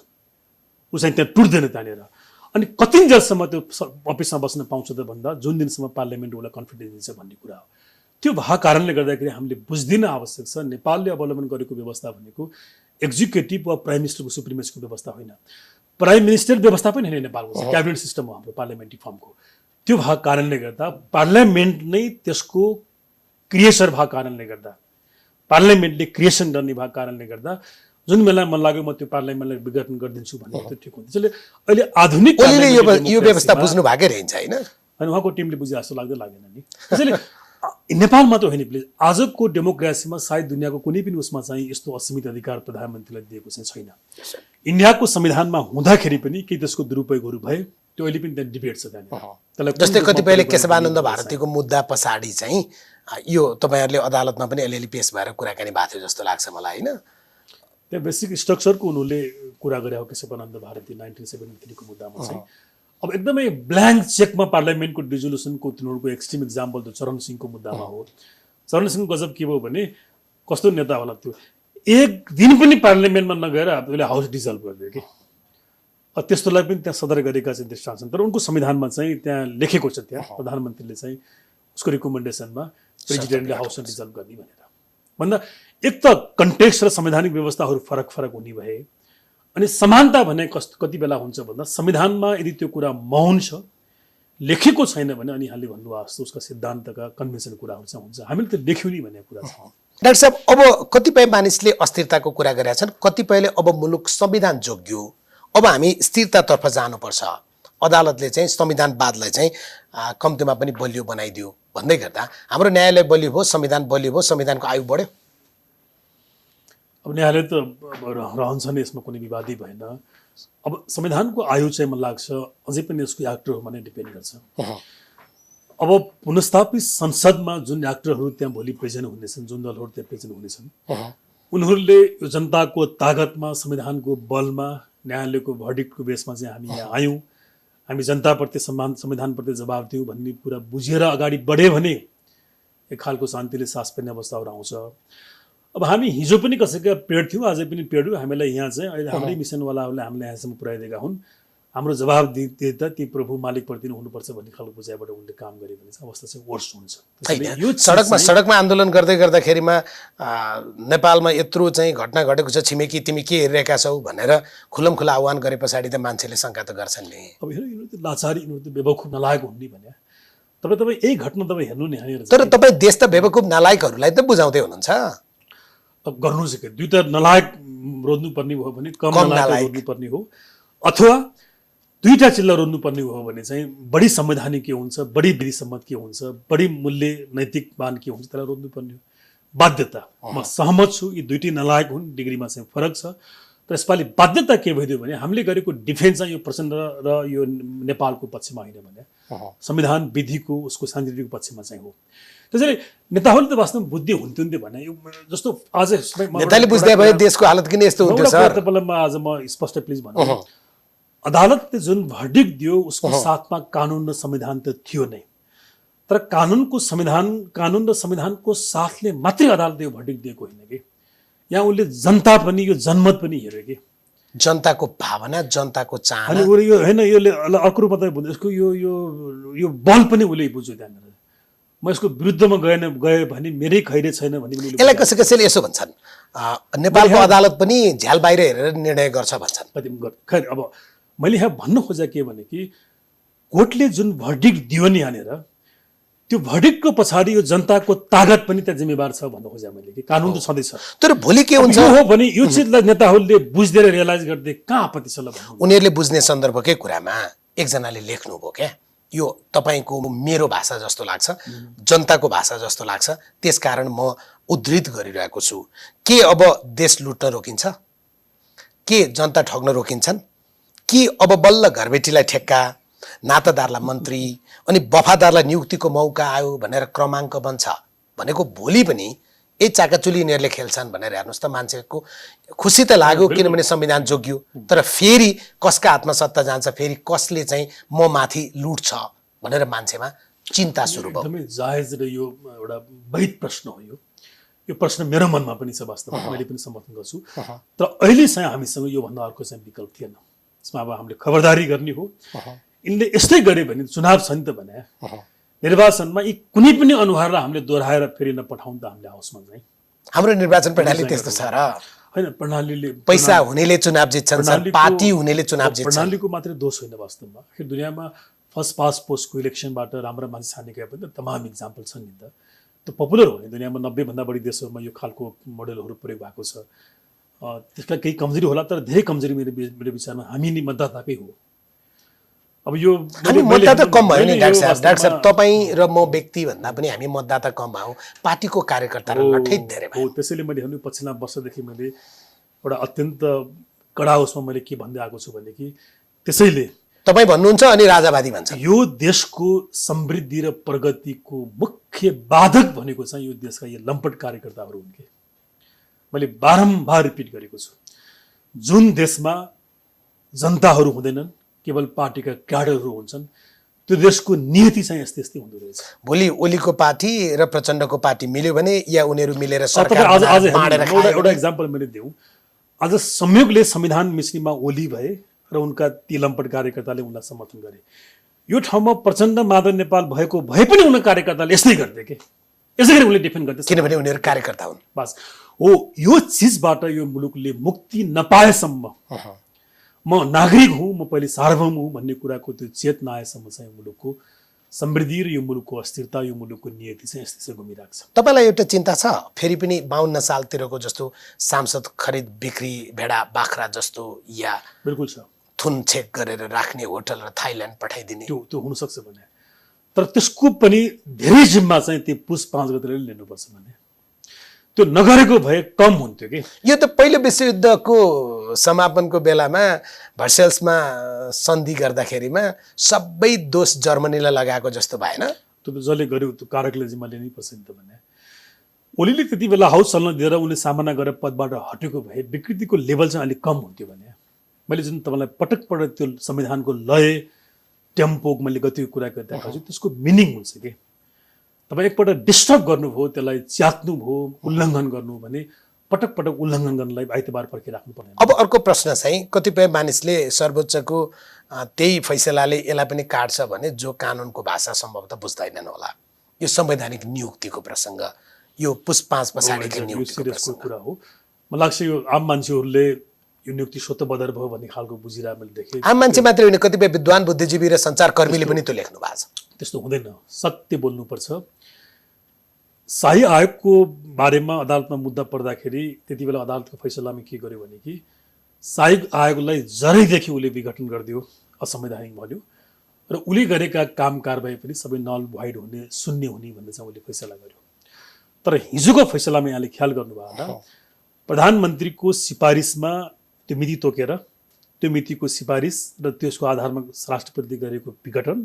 ऊ चाहिँ त्यहाँ टुट्दैन त्यहाँनिर। अनि कतिन्जेलसम्म त्यो अफिसमा बस्न पाउँछ त भन्दा जुन दिनसम्म पार्लियामेन्ट उसलाई कन्फिडेन्स दिन्छ भन्ने कुरा हो। त्यो भएको कारणले गर्दाखेरि हामीले बुझ्दिन आवश्यक छ नेपालले अवलम्बन गरेको व्यवस्था भनेको एक्जिक्युटिभ वा प्राइम मिनिस्टरको सुप्रिमेसीको व्यवस्था होइन, प्राइम मिनिस्टर व्यवस्था पनि होइन नेपालको, क्याबिनेट सिस्टम हो हाम्रो पार्लियामेन्ट्री फर्मको। त्यो भएको कारणले गर्दा पार्लियामेन्ट नै त्यसको क्रिएसर भएको कारणले गर्दा, पार्लियामेन्टले क्रिएसन गर्ने भएको कारणले गर्दा जुन बेला मन लाग्यो म त्यो पार्लियामेन्टलाई विघटन गरिदिन्छु भन्ने त्यो ठिक हुन्छ। त्यसैले अहिले आधुनिक यो व्यवस्था बुझ्नु भएकै रहन्छ होइन, अनि उहाँको टिमले बुझे जस्तो लाग्दैन नि। त्यसैले नेपालमा त होइन, प्लिज आजको डेमोक्रेसीमा सायद दुनियाँको कुनै पनि उसमा चाहिँ यस्तो असीमित अधिकार प्रधानमन्त्रीलाई दिएको चाहिँ छैन। इन्डियाको संविधानमा हुँदाखेरि पनि केही त्यसको दुरुपयोगहरू भए त्यो अहिले पनि त्यहाँ डिबेट छ त्यहाँनिर। जस्तै कतिपयले केशवानन्द भारतीको मुद्दा पछाडि चाहिँ यो तपाईँहरूले अदालतमा पनि अलिअलि पेश भएर कुराकानी भएको थियो जस्तो लाग्छ मलाई होइन। त्यहाँ बेसिक स्ट्रक्चरको उनीहरूले कुरा गरे हो केशवानन्द भारती 1973 को मुद्दामा चाहिँ। अब एकदमै ब्ल्याङ्क चेकमा पार्लियामेन्टको डिजोल्युसनको तिनीहरूको एक्सट्रिम इक्जाम्पल त चरण सिंहको मुद्दामा हो। चरण सिंह गजब के भयो भने कस्तो नेता होला त्यो, एक दिन पनि पार्लियामेन्टमा नगएर उसले हाउस डिजल्भ गरिदियो कि। त्यस्तोलाई पनि त्यहाँ सदर गरेका चाहिँ दृष्टान्त छन्, तर उनको संविधानमा चाहिँ त्यहाँ लेखेको छ त्यहाँ प्रधानमन्त्रीले चाहिँ उसको रिकमेन्डेसनमा प्रेसिडेन्टले हाउस डिजल्भ गर्ने भनेर भन्दा एक त कन्टेक्स्ट र संवैधानिक व्यवस्थाहरू फरक हुने भए अनि समानता भने कति बेला हुन्छ भन्दा संविधानमा यदि त्यो कुरा मौन छ लेखेको छैन भने अनि यहाँले भन्नुभयो जस्तो उसका सिद्धान्तका कन्भेन्सन कुराहरू चाहिँ हुन्छ, हामीले त लेख्यौँ नि भन्ने कुरा छ। डाक्टर साहब, अब कतिपय मानिसले अस्थिरताको कुरा गरेका छन्, कतिपयले अब मुलुक संविधान जोग्यो, अब हामी स्थिरतातर्फ जानुपर्छ, अदालतले चाहिँ संविधानवादलाई चाहिँ कम्तीमा पनि बलियो बनाइदियो भन्दै गर्दा हाम्रो न्यायालय बलियो भयो, संविधान बलियो भयो, संविधानको आयु बढ्यो। अब न्यायालय त रहन्छ नै, यसमा कुनै विवादै भएन। अब संविधानको आयु चाहिँ मलाई लाग्छ अझै पनि यसको एक्टरहरूमा नै डिपेन्ड गर्छ। अब पुनस्थापित संसदमा जुन एक्टरहरू त्यहाँ भोलि प्रेजेन्ट हुनेछन्, जुन दलहरू त्यहाँ प्रेजेन्ट हुनेछन्, उनीहरूले यो जनताको तागतमा, संविधानको बलमा, न्यायालयको भर्डिक्टको बेसमा चाहिँ हामी यहाँ आयौँ, हामी जनताप्रति सम्मान, संविधानप्रति जवाब दियौँ भन्ने कुरा बुझेर अगाडि बढ्यो भने एक खालको शान्तिले सास फेर्ने अवस्थाहरू आउँछ। अब हामी हिजो पनि कसैका पेड थियौँ, आज पनि पेड हो, हामीलाई यहाँ चाहिँ अहिले हाम्रै मिसनवालाहरूले हामीलाई यहाँसम्म पुर्याइदिएका हुन्, हाम्रो जवाब दिएता ती प्रभु मालिकप्रति नै हुनुपर्छ भन्ने खालको बुझाइबाट उनले काम गरे भने चाहिँ अवस्था चाहिँ वर्स हुन्छ। यो सडकमा आन्दोलन गर्दैखेरिमा नेपालमा यत्रो चाहिँ घटना घटेको छ, छिमेकी तिमी के हेरिरहेका छौ भनेर खुल्लमखुल्ला आह्वान गरे पछाडि त मान्छेले शङ्का त गर्छन् नि। अब यिनीहरू त लाचारी, यिनीहरू त बेवकुफ नलायक हुन् नि भने तपाईँ यही घटना तपाईँ हेर्नु नि यहाँनिर। तर तपाईँ देश त बेवकुफ नलायकहरूलाई त बुझाउँदै हुनुहुन्छ। अब गर्नु चाहिँ दुईवटा नलायक रोज्नुपर्ने भयो भने कम नलायक रोज्नुपर्ने हो, अथवा दुईटा चिल्ला रोज्नुपर्ने हो भने चाहिँ बढी संवैधानिक के हुन्छ, बढी विधि सम्मत के हुन्छ, बढी मूल्य नैतिकवान के हुन्छ, त्यसलाई रोज्नुपर्ने हो। बाध्यता, म सहमत छु, यी दुईटै नलायक हुन्, डिग्रीमा चाहिँ फरक छ। तर यसपालि बाध्यता के भइदियो भने हामीले गरेको डिफेन्स चाहिँ यो प्रचण्ड र यो नेपालको पक्षमा होइन भने संविधान विधिको उसको साङ्गीतिक पक्षमा चाहिँ हो। त्यसैले नेताहरूले त वास्तवमा बुद्धि हुन्थ्यो भने यो जस्तो आज नेताले बुझ्दै भए देशको हालत किन यस्तो हुन्थ्यो सर? तपाईँलाई आज म स्पष्ट प्लिज भन्छु, अदालतले जुन भर्डिक्ट दियो उसको साथमा कानुन र संविधान त थियो नै, तर कानुन र संविधानको साथले मात्रै अदालतले यो भर्डिक्ट दिएको होइन कि, यहाँ उसले जनता पनि यो जनमत पनि हेऱ्यो कि, जनताको भावना, जनताको चाहना। अनि उसले यो होइन, योले अर्को रूपमा त बुझ्नु, यसको यो बल पनि उसले बुझ्यो। त्यहाँ म यसको विरुद्धमा गए भने मेरै खैरे छैन भने यसलाई कसैले यसो भन्छन्, नेपालको अदालत पनि झ्याल बाहिर हेरेर निर्णय गर्छ भन्छन्। खैर, अब मैले यहाँ भन्न खोजेँ के भने कि कोर्टले जुन भर्डिक्ट दियो नि यहाँनिर, त्यो भर्डिक्टको पछाडि यो जनताको तागत पनि त्यहाँ जिम्मेवार छ भन्न खोजेँ मैले कि कानुन त छँदैछ। तर भोलि के हुन्छ हो भने यो चिजलाई नेताहरूले बुझ्दै रियलाइज गर्दै कहाँ आपत्ति छ ल? उनीहरूले बुझ्ने सन्दर्भकै कुरामा एकजनाले लेख्नुभयो क्या, यो तपाईँको मेरो भाषा जस्तो लाग्छ, जनताको भाषा जस्तो लाग्छ, त्यसकारण म उद्धृत गरिरहेको छु। के अब देश लुट्न रोकिन्छ? के जनता ठग्न रोकिन्छन्? कि अब बल्ल घरबेटीलाई ठेक्का, नातादारलाई मन्त्री अनि वफादारलाई नियुक्तिको मौका आयो भनेर क्रमाङ्क बन्छ भनेको भोलि पनि यही चाकाचुली यिनीहरूले खेल्छन् भनेर हेर्नुहोस् त। मान्छेको खुसी त लाग्यो किनभने संविधान जोगियो, तर फेरि कसका हातमा सत्ता जान्छ, फेरि कसले चाहिँ म माथि लुट्छ भनेर मान्छेमा चिन्ता सुरु भयो। एकदमै जायज र यो एउटा वैध प्रश्न हो। यो प्रश्न मेरो मनमा पनि छ, वास्तवमा मैले पनि समर्थन गर्छु। तर अहिले चाहिँ हामीसँग योभन्दा अर्को चाहिँ विकल्प थिएन। यसमा अब हामीले खबरदारी गर्ने हो। यिनले यस्तै गरे भने चुनाव छ नि त भने निर्वाचनमा यी कुनै पनि अनुहारलाई हामीले दोहोऱ्याएर फेरि नपठाउँ त हामीले हाउसमा चाहिँ। हाम्रो निर्वाचन प्रणाली त्यस्तो छ र होइन, प्रणालीले पैसा हुनेले चुनाव जित्छन् सर, पार्टी हुनेले चुनाव जित्छन्। प्रणालीको मात्रै दोष होइन वास्तवमा। आखिर दुनियाँमा फर्स्ट पास्ट पोस्टको इलेक्सनबाट राम्रा मान्छे छान्ने गए पनि त तमाम इक्जाम्पल छन् नि त। त्यो पपुलर हो नि, दुनियाँमा 90भन्दा बढी देशहरूमा यो खालको मोडेलहरू प्रयोग भएको छ। त्यसका केही कमजोरी होला, तर धेरै कमजोरी मेरो विचारमा हामी नि मतदाताकै हो। अब यो हामी मतदाता कम भयो नि डाक्टर साहब, तपाईँ र म व्यक्ति भन्दा पनि हामी मतदाता कम भयो, पार्टीको कार्यकर्ता लट्ठै धेरै भयो। त्यसैले मैले भन्नु पछिल्ला वर्षदेखि मैले एउटा अत्यन्त कडा उसमा मैले के भन्दै आएको छु भने कि त्यसैले तपाईँ भन्नुहुन्छ अनि राजावादी भन्छ, यो देशको समृद्धि र प्रगतिको मुख्य बाधक भनेको चाहिँ यो देशका यी लम्पट कार्यकर्ताहरू हुन् कि मैले बारम्बार रिपिट गरेको छु। जुन देशमा जनताहरू हुँदैनन्, केवल पार्टीका क्याडरहरू हुन्छन्, त्यो देशको नियति चाहिँ यस्तै यस्तै हुँदो रहेछ। भोलि ओलीको पार्टी र प्रचण्डको पार्टी मिल्यो भने या उनीहरू मिलेर एउटा इक्जाम्पल मैले दिउँ, आज संयोगले संविधान मिच्नेमा ओली भए र उनका ती लम्पट कार्यकर्ताले उनलाई समर्थन गरे। यो ठाउँमा प्रचण्ड माधव नेपाल भएको भए पनि उनका कार्यकर्ताले यस्तै गर्थे कि, यसै गरी उनले डिफेन्ड गर्थे किनभने उनीहरू कार्यकर्ता हुन्। बस हो, यो चिजबाट यो मुलुकले मुक्ति नपाएसम्म, म नागरिक हुँ, म पहिले सार्वभौम हुँ भन्ने कुराको त्यो चेत नआएसम्म चाहिँ मुलुकको समृद्धि र यो मुलुकको अस्थिरता, यो मुलुकको नियति चाहिँ यस्तै घुमिरहेको छ। तपाईँलाई एउटा चिन्ता छ फेरि पनि 52 सालतिरको जस्तो सांसद खरिद बिक्री भेडा बाख्रा जस्तो या बिल्कुल छ, थुन छेक गरेर राख्ने होटल र थाइल्यान्ड पठाइदिने त्यो हुनसक्छ भने, तर त्यसको पनि धेरै जिम्मा चाहिँ त्यो पुस 5 गतेले लिनुपर्छ भने त्यो नगरेको भए कम हुन्थ्यो कि। यो त पहिलो विश्वयुद्धको समापनको बेलामा भर्सेल्समा सन्धि गर्दाखेरिमा सबै दोष जर्मनीलाई लगाएको जस्तो भएन? त्यो त जसले गर्यो त्यो कारकले जिम्मा लिनै पर्छ नि त भने। ओलीले त्यति बेला हाउस चल्न दिएर उनले सामना गरेर पदबाट हटेको भए विकृतिको लेभल चाहिँ अलिक कम हुन्थ्यो भने। मैले जुन तपाईँलाई पटक पटक त्यो संविधानको लय टेम्पो मैले गतिको कुरा गरिरहेको छु, त्यसको मिनिङ हुन्छ कि तपाईँ एकपल्ट डिस्टर्ब गर्नुभयो, त्यसलाई च्यात्नुभयो, उल्लङ्घन गर्नु भने पटक पटक उल्लङ्घन गर्नलाई आइतबार पर्खिराख्नु पर्ने। अब अर्को प्रश्न चाहिँ कतिपय मानिसले सर्वोच्चको त्यही फैसलाले यसलाई पनि काट्छ भने जो कानुनको भाषा सम्भवतः बुझ्दैनन् होला। यो संवैधानिक नियुक्तिको प्रसङ्ग, यो पुस 5 पछाडिको नियुक्तिको कुरा हो। मलाई लाग्छ यो आम मान्छेहरूले यो नियुक्ति स्वतःबद्ध भयो भन्ने खालको बुझिरहेको मैले देखेँ। आम मान्छे मात्रै होइन, कतिपय विद्वान बुद्धिजीवी र सञ्चारकर्मीले पनि त्यो लेख्नु भएको छ। त्यस्तो हुँदैन, सत्य बोल्नुपर्छ। शाही आयोगको बारेमा अदालतमा मुद्दा पर्दाखेरि त्यति बेला अदालतको फैसलामा के गर्यो भने कि शाही आयोगलाई जरैदेखि उसले विघटन गरिदियो, असंवैधानिक बन्यो र उसले गरेका काम कारबाही पनि सबै नल भोइड हुने शून्य हुने भन्ने चाहिँ उसले फैसला गर्यो। तर हिजोको फैसलामा यहाँले ख्याल गर्नुभयो प्रधानमन्त्रीको सिफारिसमा त्यो मिति तोकेर त्यो मितिको सिफारिस र त्यसको आधारमा राष्ट्रपतिले गरेको विघटन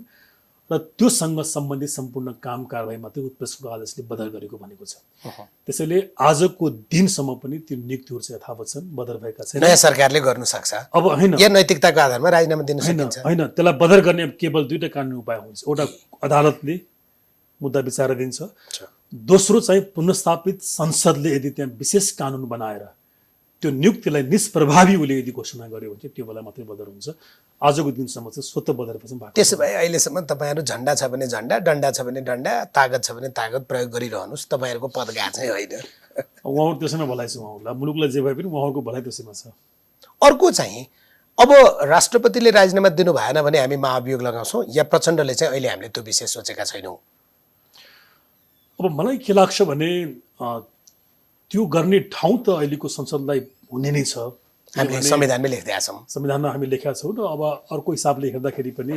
र त्योसँग सम्बन्धित सम्पूर्ण काम कारबाही मात्रै उत्प्रेषणको आदेशले बदर गरेको भनेको छ। त्यसैले आजको दिनसम्म पनि त्यो नियुक्तिहरू चाहिँ यथावत छन्, बदर भएका छैन। नयाँ सरकारले गर्न सक्छ अब होइन या नैतिकताको आधारमा राजीनामा दिन सकिन्छ। होइन, त्यसलाई बदर गर्ने केवल दुईटा कानुनी उपाय हुन्छ। एउटा अदालतले मुद्दा विचार दिन्छ, दोस्रो चाहिँ पुनर्स्थापित संसदले यदि त्यहाँ विशेष कानुन बनाएर त्यो नियुक्तिलाई निष्प्रभावी उसले यदि घोषणा गर्यो भने त्यो बेला मात्रै बदर हुन्छ। आजको दिनसम्म चाहिँ स्वतः बदर पछि भएको। त्यसो भए अहिलेसम्म तपाईँहरू झन्डा छ भने झन्डा, डन्डा छ भने डन्डा, तागत छ भने तागत प्रयोग गरिरहनुहोस्, तपाईँहरूको पदघा चाहिँ होइन। उहाँहरू त्यसैमा भलाइ छ, उहाँहरूलाई मुलुकलाई जे भए पनि उहाँहरूको भलाइ त्यसैमा छ। अर्को चाहिँ अब राष्ट्रपतिले राजीनामा दिनु भएन भने हामी महाभियोग लगाउँछौँ या प्रचण्डले चाहिँ अहिले हामीले त्यो विषय सोचेका छैनौँ? अब मलाई के लाग्छ भने त्यो गर्ने ठाउँ त अहिलेको संसदलाई हुने नै छ। हामीले संविधानमै लेख्दै छौँ, संविधानमा हामी लेखेका छौँ र अब अर्को हिसाबले हेर्दाखेरि पनि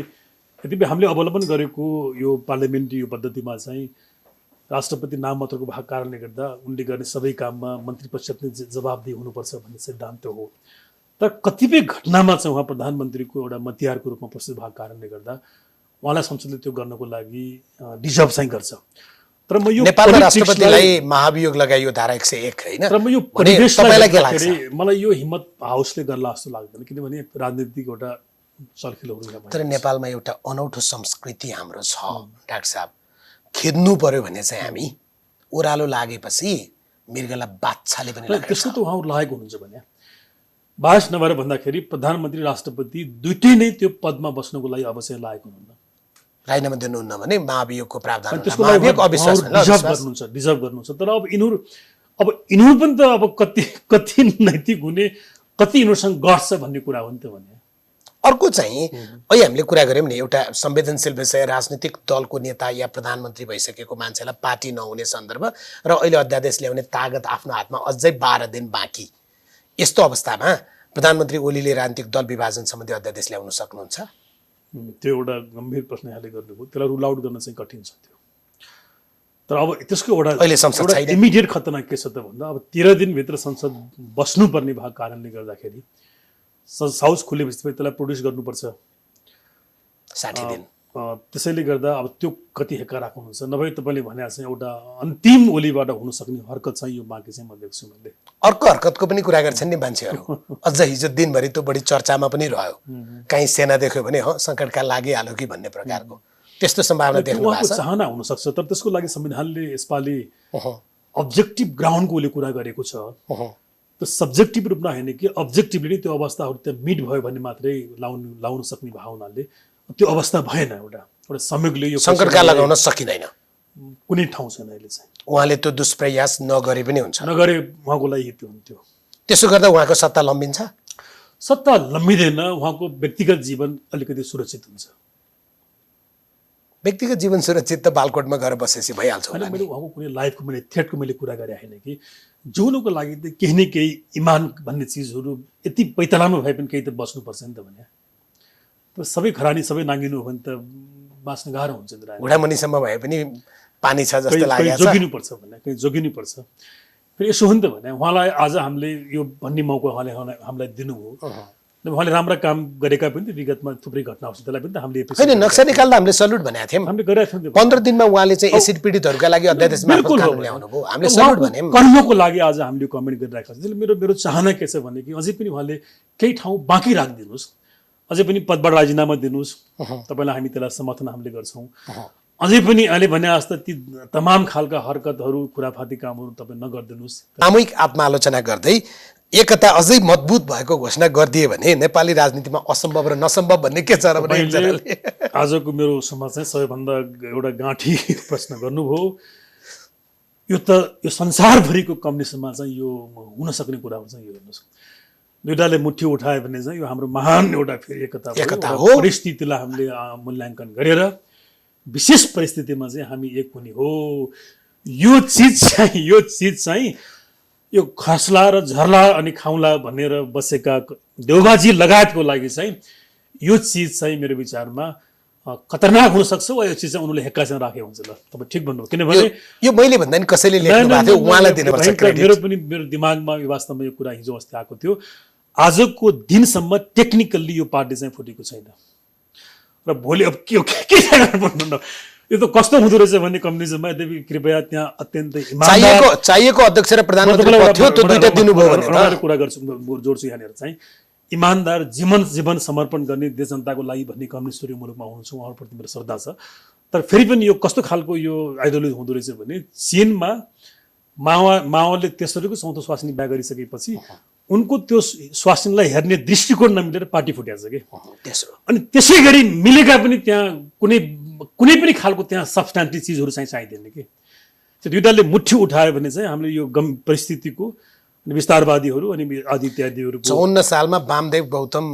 यद्यपि हामीले अवलम्बन गरेको यो पार्लियामेन्ट्री यो पद्धतिमा चाहिँ राष्ट्रपति नाम मात्रको भएको कारणले गर्दा उनले गर्ने सबै काममा मन्त्री परिषदले जवाबदेही हुनुपर्छ भन्ने सिद्धान्त हो। तर कतिपय घटनामा चाहिँ उहाँ प्रधानमन्त्रीको एउटा मतियारको रूपमा प्रस्तुत भएको कारणले गर्दा उहाँलाई संसदले त्यो गर्नको लागि डिजर्भ चाहिँ गर्छ। तर म यो नेपालमा राष्ट्रपतिलाई महाभियोग लगाइयो धारा 101 हैन। तर म यो तपाईलाई के लाग्छ? मलाई यो हिम्मत हाउसले गर्ला जस्तो लाग्दैन, किनभने राजनीतिक एउटा चलखेलहरू। तर नेपालमा एउटा अनौठो संस्कृति हाम्रो छ डाक्टर साहब, खेद्नु पर्यो भने चाहिँ हामी ओह्रालो लागेपछि मृगलाई बाछाले पनि लाग्छ। त्यस्तो त उहाँहरू लागेको हुनुहुन्छ भने बास नभएर भन्दाखेरि प्रधानमन्त्री राष्ट्रपति दुईटै नै त्यो पदमा बस्नको लागि अवश्य लागेको हुनुहुन्न। राजीनामा दिनुहुन्न भने महाभियोगको प्रावधान डिजर्भ गर्नुहुन्छ। तर अब यिनीहरू पनि त अब कति नैतिक हुने, कति यिनीहरूसँग गर्छ भन्ने कुरा हो नि त। भने अर्को चाहिँ अहिले हामीले कुरा गऱ्यौँ नि, एउटा संवेदनशील विषय राजनीतिक दलको नेता या प्रधानमन्त्री भइसकेको मान्छेलाई पार्टी नहुने सन्दर्भ र अहिले अध्यादेश ल्याउने तागत आफ्नो हातमा अझै 12 दिन बाँकी। यस्तो अवस्थामा प्रधानमन्त्री ओलीले राजनीतिक दल विभाजन सम्बन्धी अध्यादेश ल्याउन सक्नुहुन्छ? त्यो एउटा गम्भीर प्रश्न यहाँले गर्नुभयो, त्यसलाई रुल आउट गर्न चाहिँ कठिन छ त्यो। तर अब त्यसको एउटा इमिडिएट खतरा के छ त भन्दा अब 13 दिनभित्र संसद बस्नुपर्ने भएको कारणले गर्दाखेरि हाउस खुलेपछि त्यसलाई प्रोड्युस गर्नुपर्छ 60 दिन। त्यसैले गर्दा अब त्यो कति हेक्का राख्नुहुन्छ, नभए तपाईँले भने चाहिँ एउटा अन्तिम ओलीबाट हुन सक्ने हरकत चाहिँ यो बाँकी चाहिँ म देख्छु। मैले अर्को हरकतको पनि कुरा गर्छन् नि मान्छेहरू, अझ हिजो दिनभरि त्यो बढी चर्चामा पनि रह्यो, कहीँ सेना देख्यो भने हो सङ्कटकाल लागिहाल्यो कि भन्ने प्रकारको त्यस्तो सम्भावना देख्नु भएको छ? चाहना हुनसक्छ, तर त्यसको लागि संविधानले यसपालि अब्जेक्टिभ ग्राउन्डको उसले कुरा गरेको छ। त्यो सब्जेक्टिभ रूपमा होइन कि अब्जेक्टिभली त्यो अवस्थाहरू त्यहाँ मिट भयो भने मात्रै लाउन सक्ने भावनाले त्यो अवस्था भएन। एउटा संयोगले यो सङ्कटकाल लगाउन सकिँदैन, कुनै ठाउँ छैन अहिले चाहिँ। उहाँले त्यो दुष्प्रयास नगरे पनि हुन्छ, नगरे उहाँको लागि हित हुन्थ्यो। त्यसो गर्दा उहाँको सत्ता लम्बिन्छ? सत्ता लम्बिँदैन, उहाँको व्यक्तिगत जीवन अलिकति सुरक्षित हुन्छ। व्यक्तिगत जीवन सुरक्षित त बालकोटमा गएर बसेपछि भइहाल्छ होला। मैले उहाँको कुनै लाइफको मैले थ्रेटको मैले कुरा गरे होइन कि जिउनको लागि त केही न केही इमान भन्ने चिजहरू यति पैतालामा भए पनि केही त बस्नुपर्छ नि त। भने सबै खरानी सबै नाङ्गिनु हो भने त बाँच्न गाह्रो हुन्छ नि। घुँडामुनिसम्म भए पनि पानी छ जस्तो लागेको छ, जोगिनुपर्छ भने कहीँ जोगिनुपर्छ। फेरि यसो हो नि त भने उहाँलाई आज हामीले यो भन्ने मौका उहाँले हामीलाई दिनुभयो। उहाँले राम्रा काम गरेका पनि विगतमा थुप्रै घटनाहरू त्यसलाई पनि त हामीले होइन नक्सा निकाल्दा हामीले सल्युट भनेका थियौँ। हामीले गरेका थियौँ। 15 दिनमा उहाँले चाहिँ एसिड पीडितहरूका लागि अध्यादेश मार्फत कानुन ल्याउनु भयो, हामीले सल्युट भन्यौँ। कर्मको लागि आज हामीले कमेन्ट गरिरहेका छौँ। त्यसले मेरो चाहना के छ भने कि अझै पनि उहाँले केही ठाउँ बाँकी राखिदिनुहोस्, अझै पनि पदबाट राजीनामा दिनुहोस्। तपाईँलाई हामी त्यसलाई समर्थन हामीले गर्छौँ। अझै पनि अहिले भने जस्तो ती तमाम खालका हरकतहरू खुराफाती कामहरू तपाईँ नगरिदिनुहोस्। सामूहिक आत्मालोचना गर्दै एकता अझै मजबुत भएको घोषणा गरिदिए भने नेपाली राजनीतिमा असम्भव र नसम्भव भन्ने के छ र भने आजको मेरो समाज चाहिँ सबैभन्दा एउटा गाँठी प्रश्न गर्नुभयो। यो त यो संसारभरिको कम्युनिस्टमा चाहिँ यो हुन सक्ने कुरा हो। चाहिँ यो हेर्नुहोस्, दुईटाले मुठी उठायो भने चाहिँ यो हाम्रो महान एउटा फेरि एकता हो। परिस्थितिलाई हामीले मूल्याङ्कन गरेर विशेष परिस्थितिमा चाहिँ हामी एक हुने हो। यो चिज चाहिँ यो खस्ला र झर्ला अनि खाउला भनेर बसेका देउबाजी लगायतको लागि चाहिँ यो चिज चाहिँ मेरो विचारमा खतरनाक हुनसक्छ वा यो चिज चाहिँ उनीहरूले हेक्कासँग राखेको हुन्छ। ल तपाईँ ठिक भन्नुभयो, किनभने यो मैले भन्दा नि कसैले लेख्नु भएको थियो, उहाँलाई दिनुपर्छ क्रेडिट। मेरो दिमागमा यो वास्तवमा यो कुरा हिजो अस्ति आएको थियो। आजको दिनसम्म टेक्निकल्ली यो पार्टी चाहिँ फुटेको छैन र भोलि अब के भन्नु, यो त कस्तो हुँदो रहेछ भन्ने कम्युनिजममा यद्यपि कृपया त्यहाँ अत्यन्तै चाहिएको अध्यक्ष र प्रधानमन्त्री पद थियो, त्यो दुईटा दिनुभयो भने त कुरा गर्छु, जोड्छु यहाँनिर चाहिँ इमान्दार जीवन समर्पण गर्ने देश जनताको लागि भन्ने कम्युनिस्टहरू मुलुकमा हुनुहुन्छ, उहाँहरूप्रति मेरो श्रद्धा छ। तर फेरि पनि यो कस्तो खालको यो आइडियोलोजी हुँदो रहेछ भने चीनमा माओले तेस्रोको चौथो स्वास्नी बिहा गरिसकेपछि उनको त्यो स्वास्नीलाई हेर्ने दृष्टिकोण नमिलेर पार्टी फुट्याएको छ कि तेस्रो। अनि त्यसै गरी मिलेका पनि त्यहाँ कुनै पनि खालको त्यहाँ सब्सटेन्टिभ चिजहरू चाहिँ चाहिँदैन कि। त्यो दुईटाले मुठी उठायो भने चाहिँ हामीले यो परिस्थितिको विस्तारवादीहरू अनि आदि इत्यादिहरू 54 सालमा वामदेव गौतम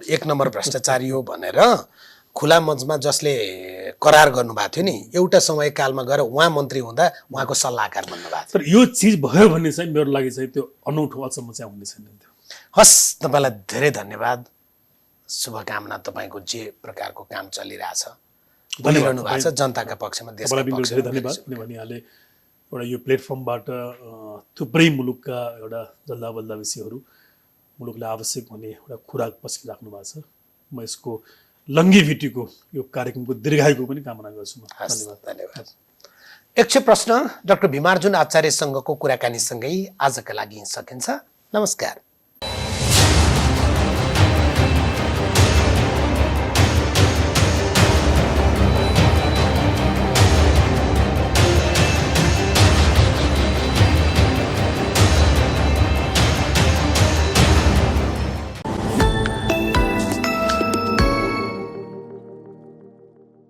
1 नम्बर भ्रष्टाचारी हो भनेर खुला मञ्चमा जसले करार गर्नुभएको थियो नि, एउटा समयकालमा गएर उहाँ मन्त्री हुँदा उहाँको सल्लाहकार बन्नुभएको थियो। तर यो चिज भयो भने चाहिँ मेरो लागि चाहिँ त्यो अनौठो अचम्म चाहिँ हुने छैन। हस्, तपाईँलाई धेरै धन्यवाद, शुभकामना। तपाईँको जे प्रकारको काम चलिरहेछ, बोलिरहनु भएको छ जनताका पक्षमा, देशका पक्षमा, धन्यवाद। किनभने यहाँले एउटा यो प्लेटफर्मबाट थुप्रै मुलुकका एउटा जल्दाबल्दा विषयहरू मुलुकलाई आवश्यक हुने एउटा खुराक पस्किराख्नु भएको छ। म यसको लङ्गिभिटीको यो कार्यक्रमको दीर्घायुको पनि कामना गर्छु। धन्यवाद। यक्ष प्रश्न डाक्टर भीमार्जुन आचार्यसँगको कुराकानीसँगै आजका लागि सकिन्छ। नमस्कार।